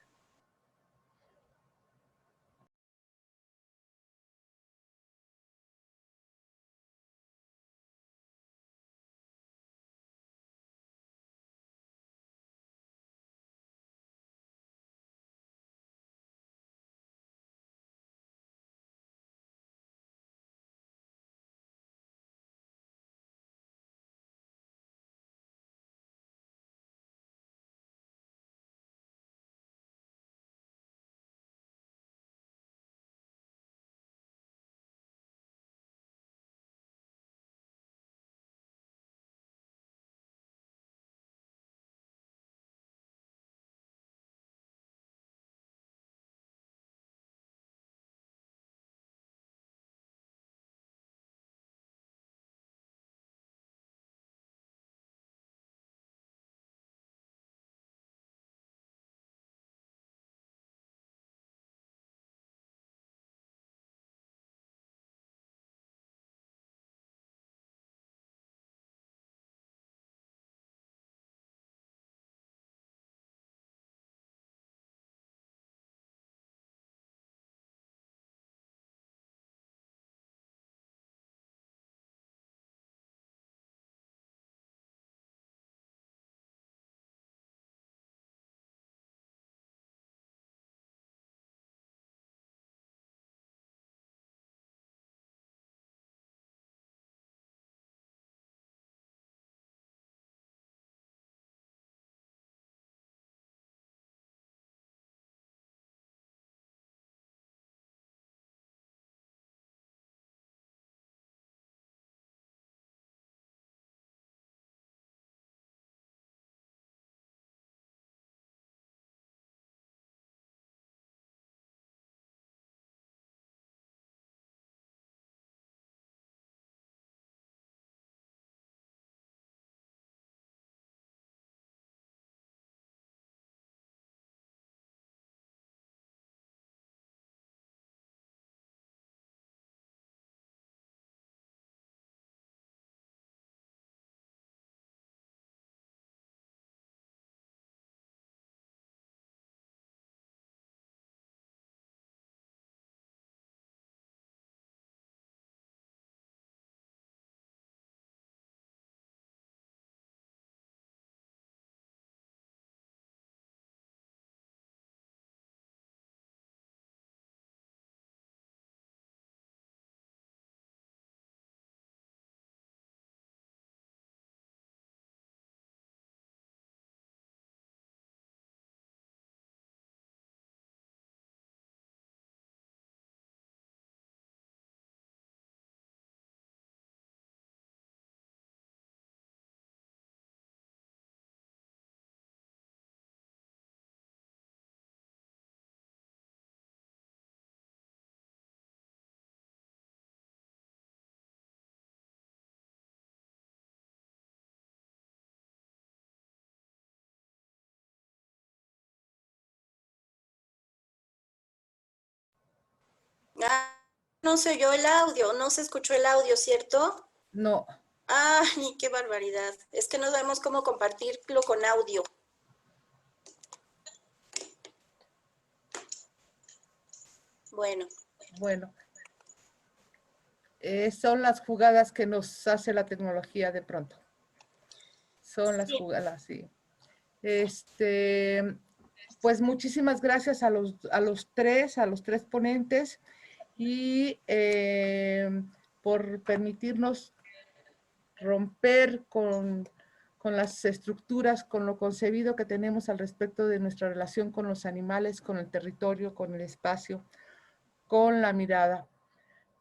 Ah, no se oyó el audio, no se escuchó el audio, ¿cierto? No. Ay, qué barbaridad. Es que no sabemos cómo compartirlo con audio. Bueno. Bueno, son las jugadas que nos hace la tecnología de pronto. Son las Sí. jugadas, sí. Pues muchísimas gracias a los tres ponentes y por permitirnos romper con las estructuras, con lo concebido que tenemos al respecto de nuestra relación con los animales, con el territorio, con el espacio, con la mirada.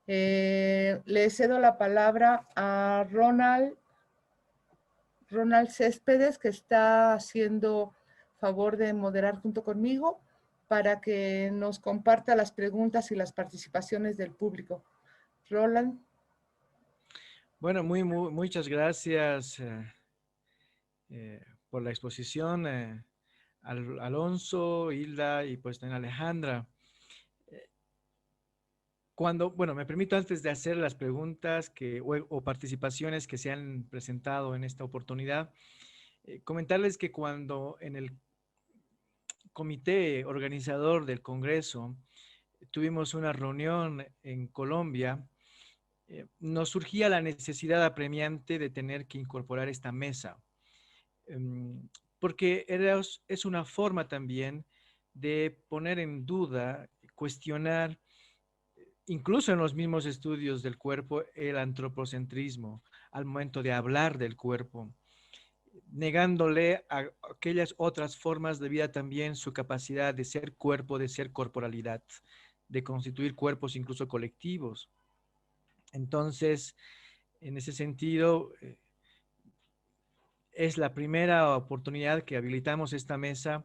Le cedo la palabra a Ronald Céspedes, que está haciendo favor de moderar junto conmigo para que nos comparta las preguntas y las participaciones del público. Roland. Bueno, muchas gracias por la exposición, Alonso, Hilda y pues también Alejandra. Bueno, me permito antes de hacer las preguntas o participaciones que se han presentado en esta oportunidad, comentarles que cuando en el comité organizador del Congreso tuvimos una reunión en Colombia, nos surgía la necesidad apremiante de tener que incorporar esta mesa, porque es una forma también de poner en duda, cuestionar, incluso en los mismos estudios del cuerpo, el antropocentrismo al momento de hablar del cuerpo, negándole a aquellas otras formas de vida también su capacidad de ser cuerpo, de ser corporalidad, de constituir cuerpos incluso colectivos. Entonces, en ese sentido, es la primera oportunidad que habilitamos esta mesa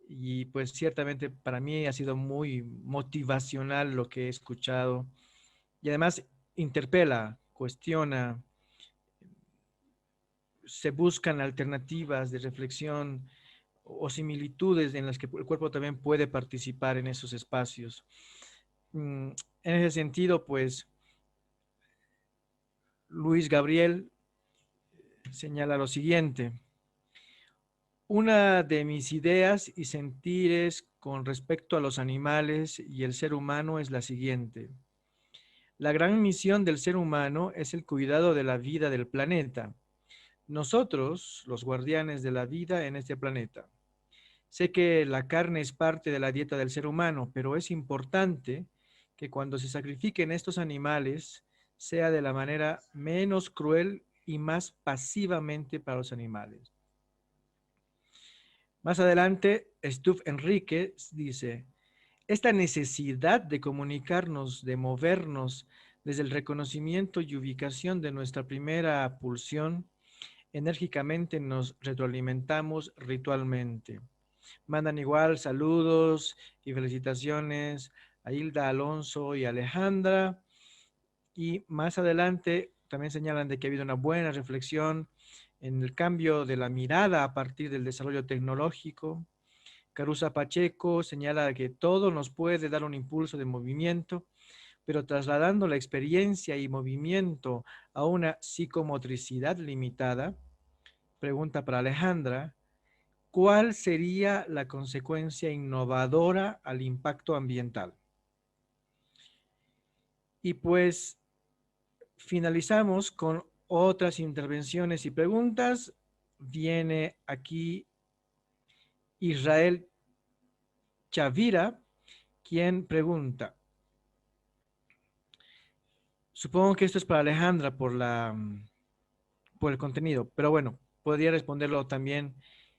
y pues ciertamente para mí ha sido muy motivacional lo que he escuchado y además interpela, cuestiona, se buscan alternativas de reflexión o similitudes en las que el cuerpo también puede participar en esos espacios. En ese sentido, pues, Luis Gabriel señala lo siguiente: una de mis ideas y sentires con respecto a los animales y el ser humano es la siguiente. La gran misión del ser humano es el cuidado de la vida del planeta. Nosotros, los guardianes de la vida en este planeta. Sé que la carne es parte de la dieta del ser humano, pero es importante que cuando se sacrifiquen estos animales sea de la manera menos cruel y más pasivamente para los animales. Más adelante, Stuf Enrique dice, esta necesidad de comunicarnos, de movernos desde el reconocimiento y ubicación de nuestra primera pulsión, enérgicamente nos retroalimentamos ritualmente. Mandan igual saludos y felicitaciones a Hilda, Alonso y Alejandra. Y más adelante también señalan de que ha habido una buena reflexión en el cambio de la mirada a partir del desarrollo tecnológico. Carusa Pacheco señala que todo nos puede dar un impulso de movimiento, pero trasladando la experiencia y movimiento a una psicomotricidad limitada, pregunta para Alejandra, ¿cuál sería la consecuencia innovadora al impacto ambiental? Y pues finalizamos con otras intervenciones y preguntas. Viene aquí Israel Chavira, quien pregunta. Supongo que esto es para Alejandra por el contenido, pero bueno, podría responderlo también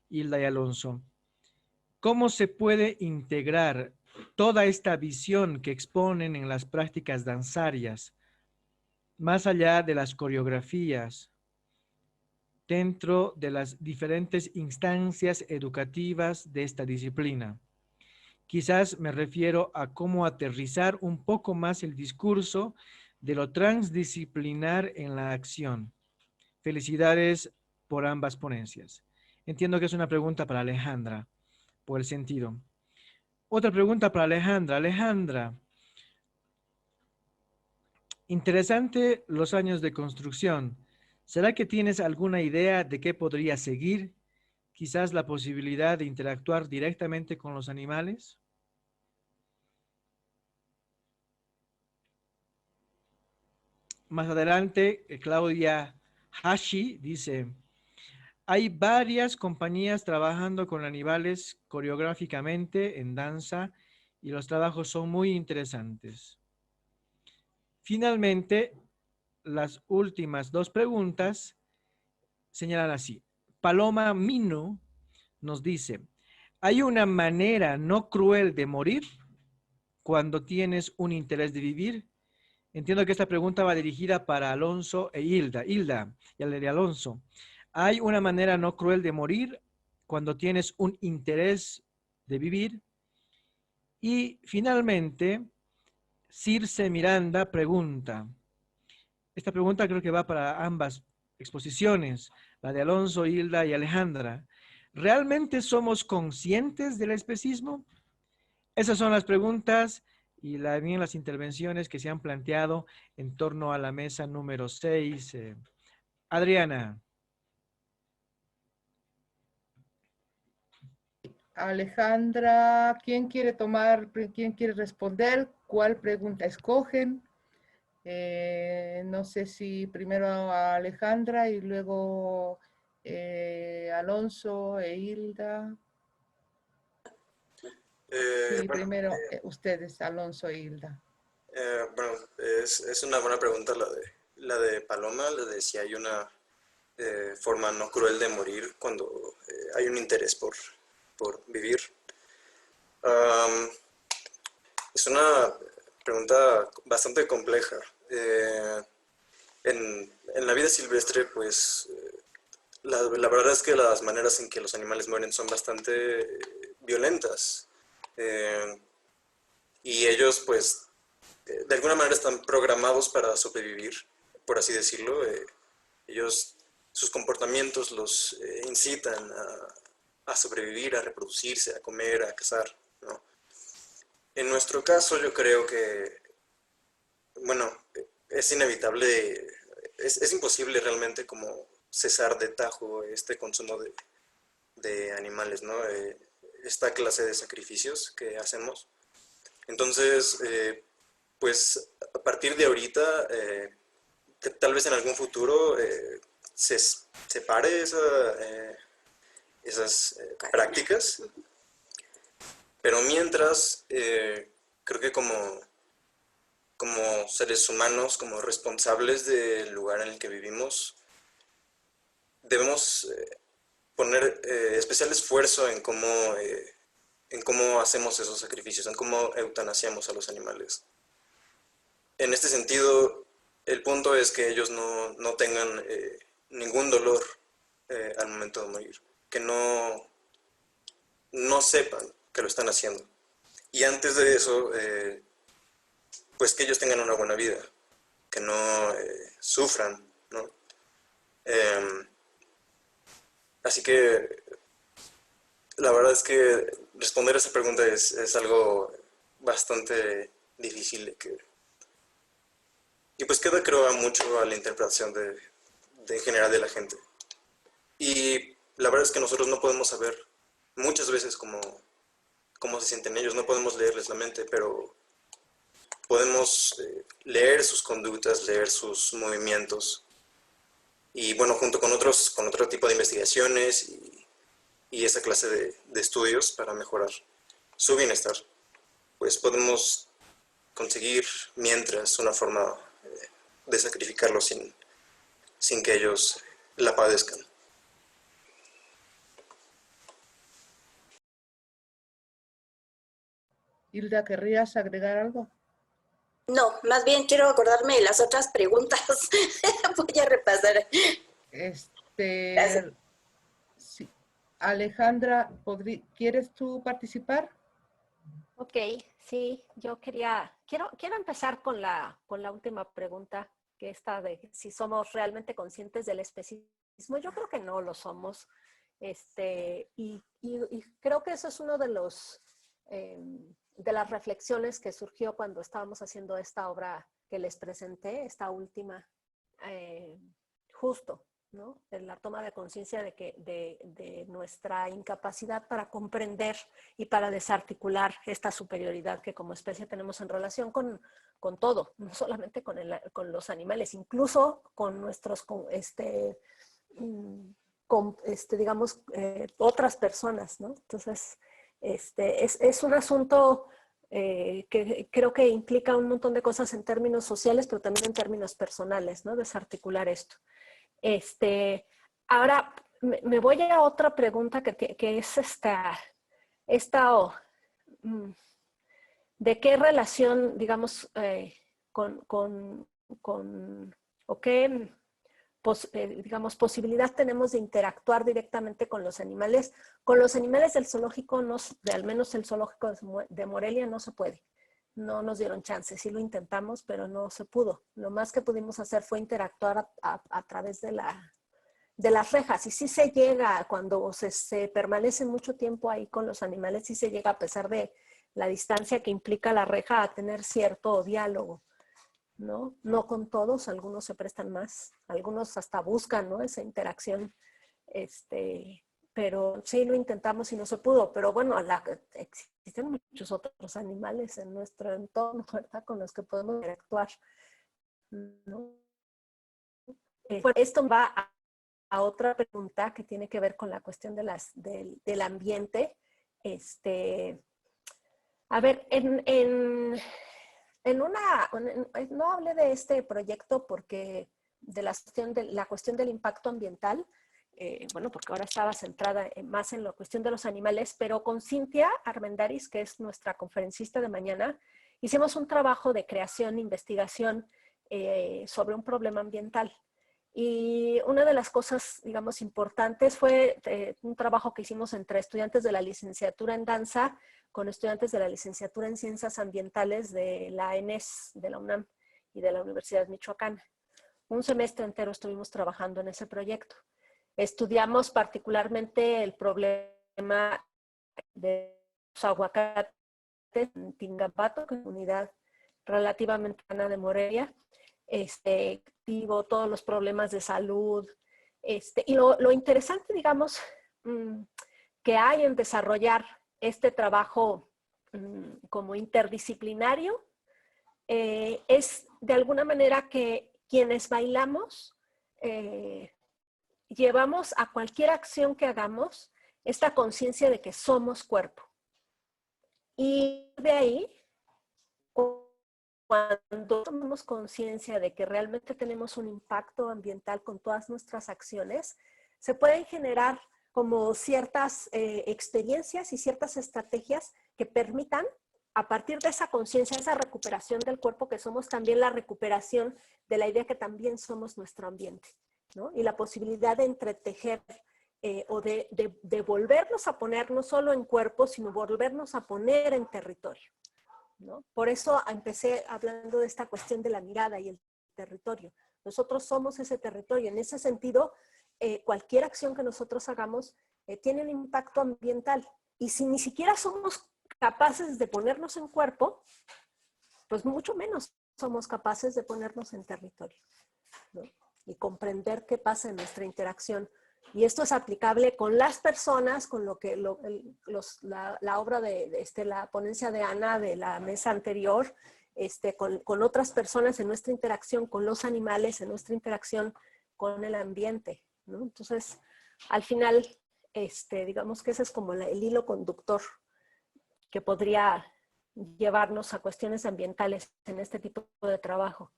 Hilda y Alonso. ¿Cómo se puede integrar toda esta visión que exponen en las prácticas danzarias, más allá de las coreografías, dentro de las diferentes instancias educativas de esta disciplina? Quizás me refiero a cómo aterrizar un poco más el discurso de lo transdisciplinar en la acción. Felicidades por ambas ponencias. Entiendo que es una pregunta para Alejandra, por el sentido. Otra pregunta para Alejandra. Alejandra, Interesante los años de construcción. ¿Será que tienes alguna idea de qué podría seguir? Quizás la posibilidad de interactuar directamente con los animales. Más adelante, Claudia Hashi dice, hay varias compañías trabajando con animales coreográficamente en danza y los trabajos son muy interesantes. Finalmente, las últimas dos preguntas señalan así. Paloma Mino nos dice, ¿hay una manera no cruel de morir cuando tienes un interés de vivir? Entiendo que esta pregunta va dirigida para Alonso e Hilda. Hilda, y de Alonso. ¿Hay una manera no cruel de morir cuando tienes un interés de vivir? Y finalmente, Circe Miranda pregunta. Esta pregunta creo que va para ambas exposiciones, la de Alonso, Hilda y Alejandra. ¿Realmente somos conscientes del especismo? Esas son las preguntas y bien las intervenciones que se han planteado en torno a la mesa número 6. Adriana. Alejandra, ¿quién quiere responder? ¿Cuál pregunta escogen? No sé si primero a Alejandra y luego Alonso e Hilda. Sí, Bueno, primero ustedes, Alonso e Hilda. bueno, es una buena pregunta la de Paloma, la de si hay una forma no cruel de morir cuando hay un interés por vivir. Es una pregunta bastante compleja. En la vida silvestre, pues, la verdad es que las maneras en que los animales mueren son bastante violentas. Y ellos, pues, de alguna manera están programados para sobrevivir, por así decirlo. Ellos, sus comportamientos los incitan a sobrevivir, a reproducirse, a comer, a cazar, ¿no? En nuestro caso, yo creo que, bueno, es inevitable, es imposible realmente como cesar de tajo este consumo de animales, ¿no? Esta clase de sacrificios que hacemos. Entonces, pues a partir de ahorita, tal vez en algún futuro se separe esas prácticas, pero mientras, creo que como seres humanos, como responsables del lugar en el que vivimos, debemos poner especial esfuerzo en cómo hacemos esos sacrificios, en cómo eutanasiamos a los animales. En este sentido, el punto es que ellos no tengan ningún dolor al momento de morir, que no sepan que lo están haciendo. Y antes de eso, pues que ellos tengan una buena vida, que no sufran, ¿no? Así que la verdad es que responder a esa pregunta es algo bastante difícil y pues queda, creo, mucho a la interpretación en general de la gente. Y la verdad es que nosotros no podemos saber muchas veces cómo se sienten ellos, no podemos leerles la mente, pero podemos leer sus conductas, leer sus movimientos. Y bueno, junto con otro tipo de investigaciones y esa clase de estudios para mejorar su bienestar, pues podemos conseguir mientras una forma de sacrificarlo sin que ellos la padezcan. Hilda, ¿querrías agregar algo? No, más bien quiero acordarme de las otras preguntas. Voy a repasar. Gracias. Sí. Alejandra, ¿quieres tú participar? Ok, sí, yo quiero empezar con la última pregunta, que está de si somos realmente conscientes del especismo. Yo creo que no lo somos. Y creo que eso es uno de de las reflexiones que surgió cuando estábamos haciendo esta obra que les presenté, esta última, justo, ¿no? De la toma de conciencia de nuestra incapacidad para comprender y para desarticular esta superioridad que como especie tenemos en relación con todo, no solamente con los animales, incluso con nuestros, digamos, otras personas, ¿no? Entonces, es un asunto que creo que implica un montón de cosas en términos sociales, pero también en términos personales, ¿no? Desarticular esto. Ahora, me voy a otra pregunta que es ¿de qué relación, digamos, o qué, digamos, posibilidad tenemos de interactuar directamente con los animales? Con los animales del zoológico, al menos el zoológico de Morelia, no se puede. No nos dieron chance, sí lo intentamos, pero no se pudo. Lo más que pudimos hacer fue interactuar a través de las rejas. Y sí se llega, cuando se permanece mucho tiempo ahí con los animales, sí se llega, a pesar de la distancia que implica la reja, a tener cierto diálogo, ¿no? No con todos, algunos se prestan más, algunos hasta buscan, ¿no? Esa interacción, pero sí lo intentamos y no se pudo. Pero bueno, existen muchos otros animales en nuestro entorno, ¿verdad? Con los que podemos interactuar, ¿no? Esto va a otra pregunta que tiene que ver con la cuestión del ambiente. A ver, no hablé de este proyecto porque de la cuestión del impacto ambiental, bueno, porque ahora estaba centrada más en la cuestión de los animales, pero con Cintia Armendáriz, que es nuestra conferencista de mañana, hicimos un trabajo de creación e investigación sobre un problema ambiental. Y una de las cosas, digamos, importantes fue un trabajo que hicimos entre estudiantes de la licenciatura en danza con estudiantes de la licenciatura en ciencias ambientales de la ENES, de la UNAM y de la Universidad Michoacana. Un semestre entero estuvimos trabajando en ese proyecto. Estudiamos particularmente el problema de los aguacates en Tingapato, que es una unidad relativamente grande de Morelia, todos los problemas de salud, y lo interesante, digamos, que hay en desarrollar este trabajo como interdisciplinario, es de alguna manera que quienes bailamos llevamos a cualquier acción que hagamos esta conciencia de que somos cuerpo. Y de ahí, cuando tomamos conciencia de que realmente tenemos un impacto ambiental con todas nuestras acciones, se pueden generar como ciertas experiencias y ciertas estrategias que permitan, a partir de esa conciencia, esa recuperación del cuerpo que somos, también la recuperación de la idea que también somos nuestro ambiente, ¿no? Y la posibilidad de entretejer o de volvernos a poner no solo en cuerpo, sino volvernos a poner en territorio, ¿no? Por eso empecé hablando de esta cuestión de la mirada y el territorio. Nosotros somos ese territorio. En ese sentido, cualquier acción que nosotros hagamos tiene un impacto ambiental. Y si ni siquiera somos capaces de ponernos en cuerpo, pues mucho menos somos capaces de ponernos en territorio, ¿no? Y comprender qué pasa en nuestra interacción. Y esto es aplicable con las personas, con lo que la obra de la ponencia de Ana de la mesa anterior, con otras personas en nuestra interacción con los animales, en nuestra interacción con el ambiente, ¿no? Entonces, al final, digamos que ese es como el hilo conductor que podría llevarnos a cuestiones ambientales en este tipo de trabajo,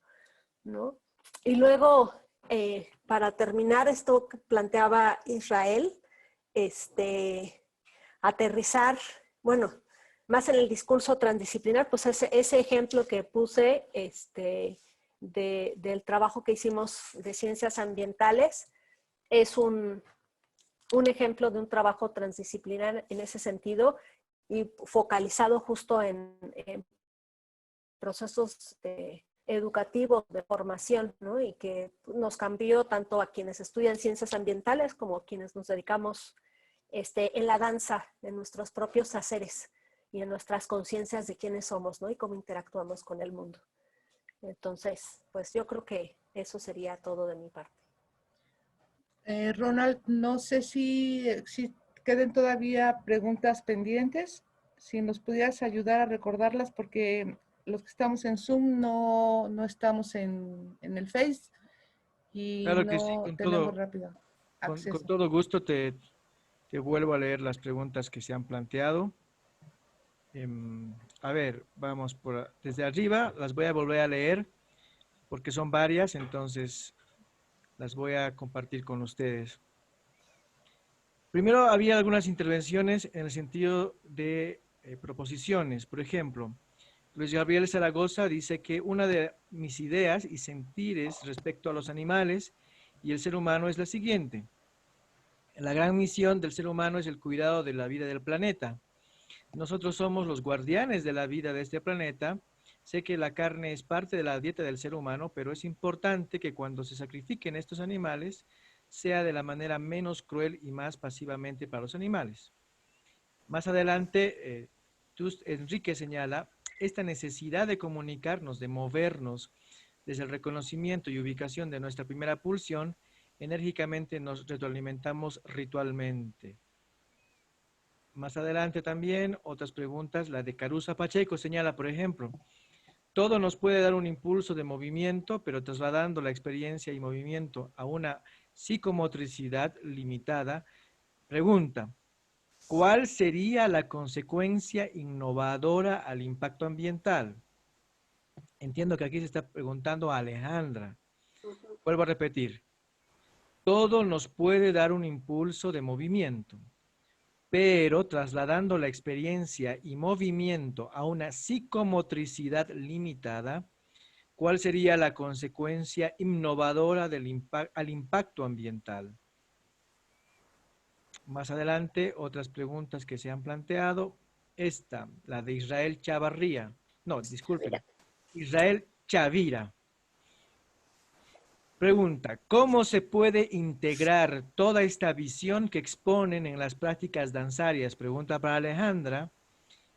¿no? Y luego, para terminar esto que planteaba Israel, aterrizar, bueno, más en el discurso transdisciplinar, pues ese ejemplo que puse del trabajo que hicimos de ciencias ambientales es un ejemplo de un trabajo transdisciplinar en ese sentido y focalizado justo en procesos educativos de formación, ¿no? Y que nos cambió tanto a quienes estudian ciencias ambientales como a quienes nos dedicamos en la danza, en nuestros propios haceres y en nuestras conciencias de quiénes somos, ¿no? Y cómo interactuamos con el mundo. Entonces, pues yo creo que eso sería todo de mi parte. Ronald, no sé si queden todavía preguntas pendientes. Si nos pudieras ayudar a recordarlas, porque los que estamos en Zoom no estamos en el Face y Claro que sí, no tenemos rápido con acceso. todo gusto te vuelvo a leer las preguntas que se han planteado. A ver, vamos desde arriba, las voy a volver a leer porque son varias, entonces las voy a compartir con ustedes. Primero, había algunas intervenciones en el sentido de proposiciones. Por ejemplo, Luis Gabriel Zaragoza dice que una de mis ideas y sentires respecto a los animales y el ser humano es la siguiente. La gran misión del ser humano es el cuidado de la vida del planeta. Nosotros somos los guardianes de la vida de este planeta. Sé que la carne es parte de la dieta del ser humano, pero es importante que cuando se sacrifiquen estos animales, sea de la manera menos cruel y más pasivamente para los animales. Más adelante, Enrique señala esta necesidad de comunicarnos, de movernos desde el reconocimiento y ubicación de nuestra primera pulsión, enérgicamente nos retroalimentamos ritualmente. Más adelante también, otras preguntas, la de Carusa Pacheco señala, por ejemplo, todo nos puede dar un impulso de movimiento, pero trasladando la experiencia y movimiento a una psicomotricidad limitada, pregunta, ¿cuál sería la consecuencia innovadora al impacto ambiental? Entiendo que aquí se está preguntando a Alejandra. Vuelvo a repetir, todo nos puede dar un impulso de movimiento, pero trasladando la experiencia y movimiento a una psicomotricidad limitada, ¿cuál sería la consecuencia innovadora al impacto ambiental? Más adelante, otras preguntas que se han planteado. Esta, la de Israel Chavarría. No, disculpen. Israel Chavira. Pregunta, ¿cómo se puede integrar toda esta visión que exponen en las prácticas danzarias? Pregunta para Alejandra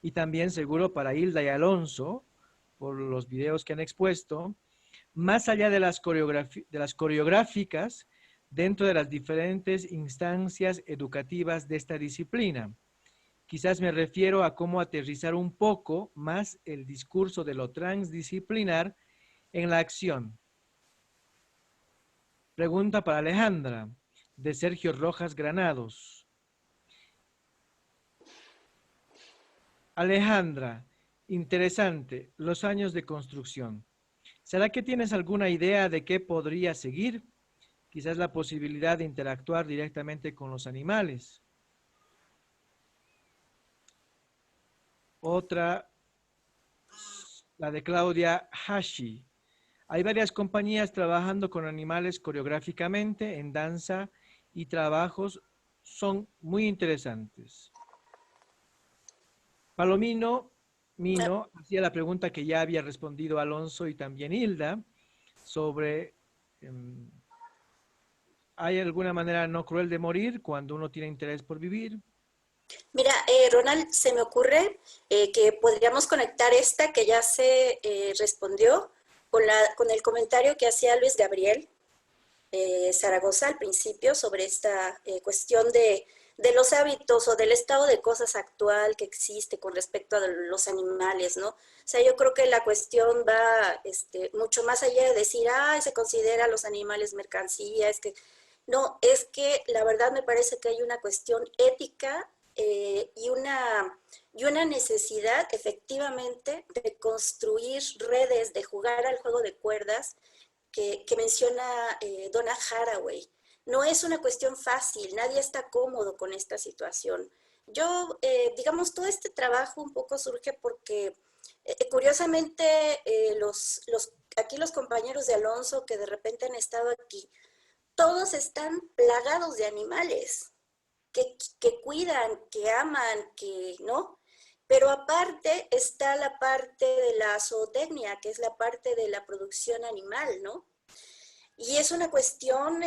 y también seguro para Hilda y Alonso, por los videos que han expuesto, más allá de las coreográficas dentro de las diferentes instancias educativas de esta disciplina. Quizás me refiero a cómo aterrizar un poco más el discurso de lo transdisciplinar en la acción. Pregunta para Alejandra, de Sergio Rojas Granados. Alejandra, interesante, los años de construcción. ¿Será que tienes alguna idea de qué podría seguir? Quizás la posibilidad de interactuar directamente con los animales. Otra, la de Claudia Hashi. Hay varias compañías trabajando con animales coreográficamente en danza y trabajos son muy interesantes. Palomino Mino hacía la pregunta que ya había respondido Alonso y también Hilda sobre ¿hay alguna manera no cruel de morir cuando uno tiene interés por vivir? Mira, Ronald, se me ocurre que podríamos conectar esta que ya se respondió con el comentario que hacía Luis Gabriel Zaragoza al principio sobre esta cuestión de los hábitos o del estado de cosas actual que existe con respecto a los animales, ¿no? O sea, yo creo que la cuestión va mucho más allá de decir, se considera a los animales mercancía, no, es que la verdad me parece que hay una cuestión ética y una necesidad efectivamente de construir redes, de jugar al juego de cuerdas que menciona Donna Haraway. No es una cuestión fácil, nadie está cómodo con esta situación. Yo, digamos, todo este trabajo un poco surge porque, curiosamente, aquí los compañeros de Alonso que de repente han estado aquí, todos están plagados de animales que cuidan, que aman, ¿no? Pero aparte está la parte de la zootecnia, que es la parte de la producción animal, ¿no? Y es una cuestión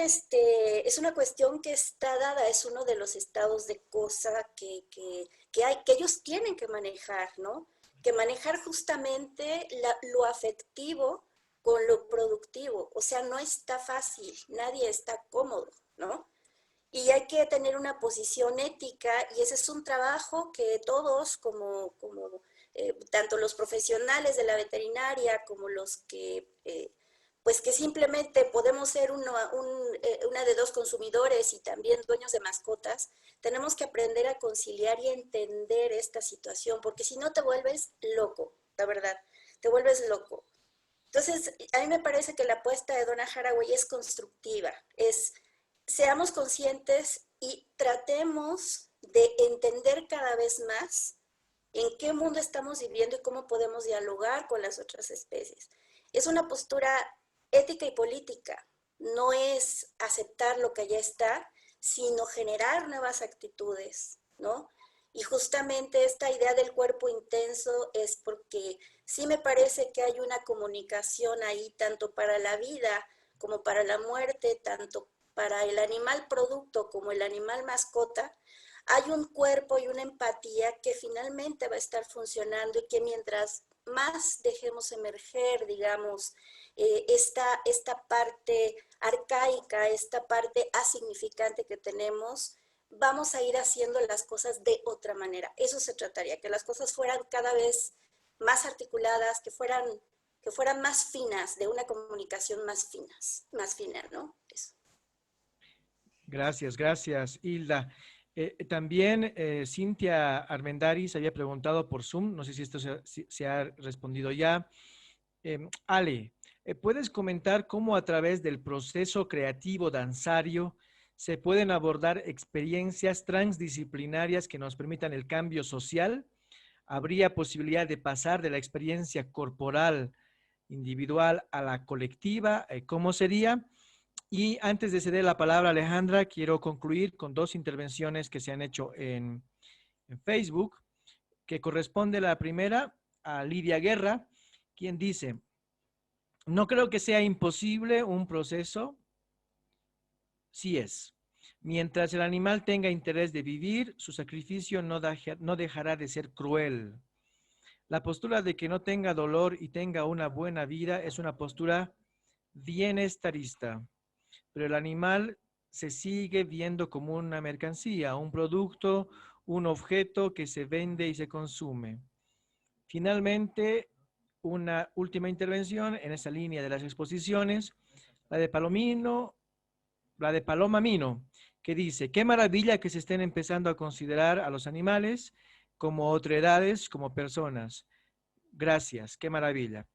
que está dada, es uno de los estados de cosa que ellos tienen que manejar, ¿no? Que manejar justamente lo afectivo con lo productivo. O sea, no está fácil, nadie está cómodo, ¿no? Y hay que tener una posición ética y ese es un trabajo que todos, tanto los profesionales de la veterinaria como los que, pues que simplemente podemos ser una de dos consumidores y también dueños de mascotas, tenemos que aprender a conciliar y entender esta situación, porque si no te vuelves loco, la verdad, te vuelves loco. Entonces, a mí me parece que la apuesta de Donna Haraway es constructiva, seamos conscientes y tratemos de entender cada vez más en qué mundo estamos viviendo y cómo podemos dialogar con las otras especies. Es una postura ética y política, no es aceptar lo que ya está, sino generar nuevas actitudes, ¿no? Y justamente esta idea del cuerpo intenso es porque sí me parece que hay una comunicación ahí, tanto para la vida como para la muerte, tanto para el animal producto como el animal mascota, hay un cuerpo y una empatía que finalmente va a estar funcionando y que mientras más dejemos emerger, digamos, esta parte arcaica, esta parte asignificante que tenemos, vamos a ir haciendo las cosas de otra manera. Eso se trataría, que las cosas fueran cada vez más articuladas, que fueran más finas, de una comunicación más fina, ¿no? Eso. Gracias, gracias, Hilda. También Cintia Armendáriz había preguntado por Zoom, no sé si esto se ha respondido ya. Ale, ¿puedes comentar cómo a través del proceso creativo danzario se pueden abordar experiencias transdisciplinarias que nos permitan el cambio social? ¿Habría posibilidad de pasar de la experiencia corporal individual a la colectiva? ¿Cómo sería? Y antes de ceder la palabra a Alejandra, quiero concluir con dos intervenciones que se han hecho en Facebook, que corresponde la primera a Lidia Guerra, quien dice: no creo que sea imposible un proceso, sí es. Mientras el animal tenga interés de vivir, su sacrificio no dejará de ser cruel. La postura de que no tenga dolor y tenga una buena vida es una postura bienestarista, pero el animal se sigue viendo como una mercancía, un producto, un objeto que se vende y se consume. Finalmente, una última intervención en esa línea de las exposiciones, la de Paloma Mino, que dice: qué maravilla que se estén empezando a considerar a los animales como otredades, como personas. Gracias, qué maravilla.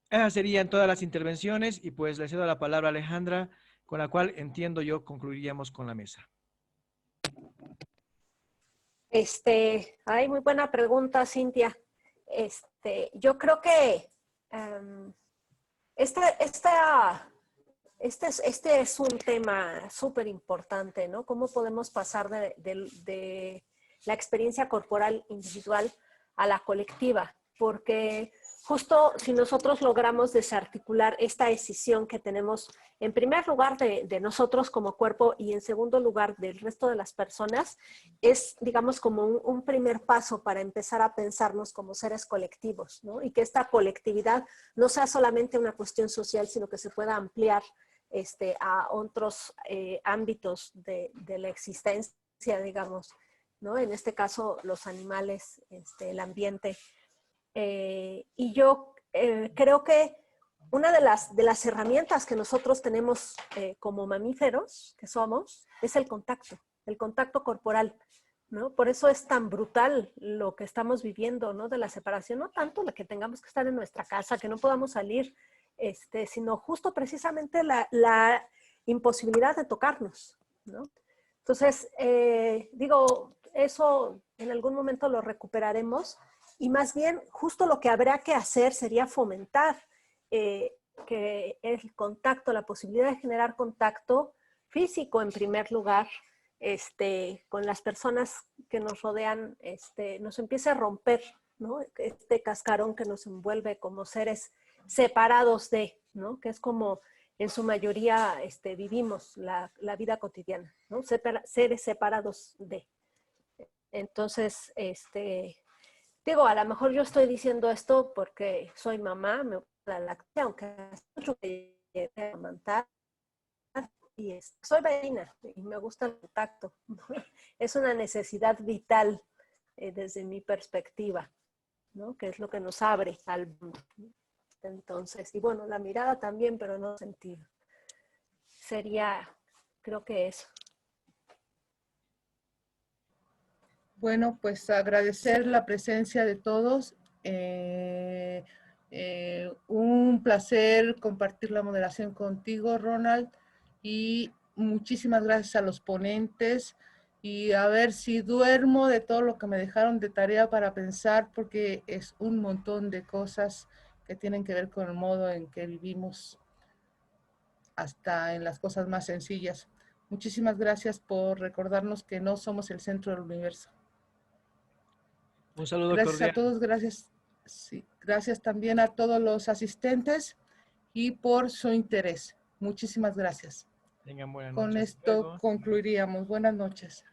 Esas serían todas las intervenciones y pues le cedo la palabra a Alejandra, con la cual entiendo yo concluiríamos con la mesa. Muy buena pregunta, Cintia. Yo creo que este es un tema súper importante, ¿no? ¿Cómo podemos pasar de la experiencia corporal individual a la colectiva? Porque justo si nosotros logramos desarticular esta decisión que tenemos, en primer lugar, de nosotros como cuerpo y en segundo lugar del resto de las personas, es, digamos, como un primer paso para empezar a pensarnos como seres colectivos, ¿no? Y que esta colectividad no sea solamente una cuestión social, sino que se pueda ampliar a otros ámbitos de la existencia, digamos, ¿no? En este caso, los animales, el ambiente. Y yo creo que una de las herramientas que nosotros tenemos como mamíferos que somos es el contacto corporal, ¿no? Por eso es tan brutal lo que estamos viviendo, ¿no? De la separación, no tanto la que tengamos que estar en nuestra casa, que no podamos salir, sino justo precisamente la imposibilidad de tocarnos, ¿no? Entonces, digo, eso en algún momento lo recuperaremos. Y más bien, justo lo que habrá que hacer sería fomentar que el contacto, la posibilidad de generar contacto físico en primer lugar, con las personas que nos rodean, nos empiece a romper, ¿no? Este cascarón que nos envuelve como seres separados de, ¿no? Que es como en su mayoría vivimos la vida cotidiana, ¿no? Seres separados de. Entonces, digo, a lo mejor yo estoy diciendo esto porque soy mamá, me la lactancia, aunque hace mucho que llegué a amamantar. Y soy bailarina y me gusta el contacto. Es una necesidad vital desde mi perspectiva, ¿no? Que es lo que nos abre al mundo. Entonces, y bueno, la mirada también, pero no sentido. Sería, creo que eso. Bueno, pues agradecer la presencia de todos. Un placer compartir la moderación contigo, Ronald, y muchísimas gracias a los ponentes, y a ver si duermo de todo lo que me dejaron de tarea para pensar, porque es un montón de cosas que tienen que ver con el modo en que vivimos, hasta en las cosas más sencillas. Muchísimas gracias por recordarnos que no somos el centro del universo. Un saludo Gracias cordial. a todos, gracias. Sí, gracias también a todos los asistentes y por su interés. Muchísimas gracias. Tengan buenas Con noches. esto concluiríamos. Buenas noches.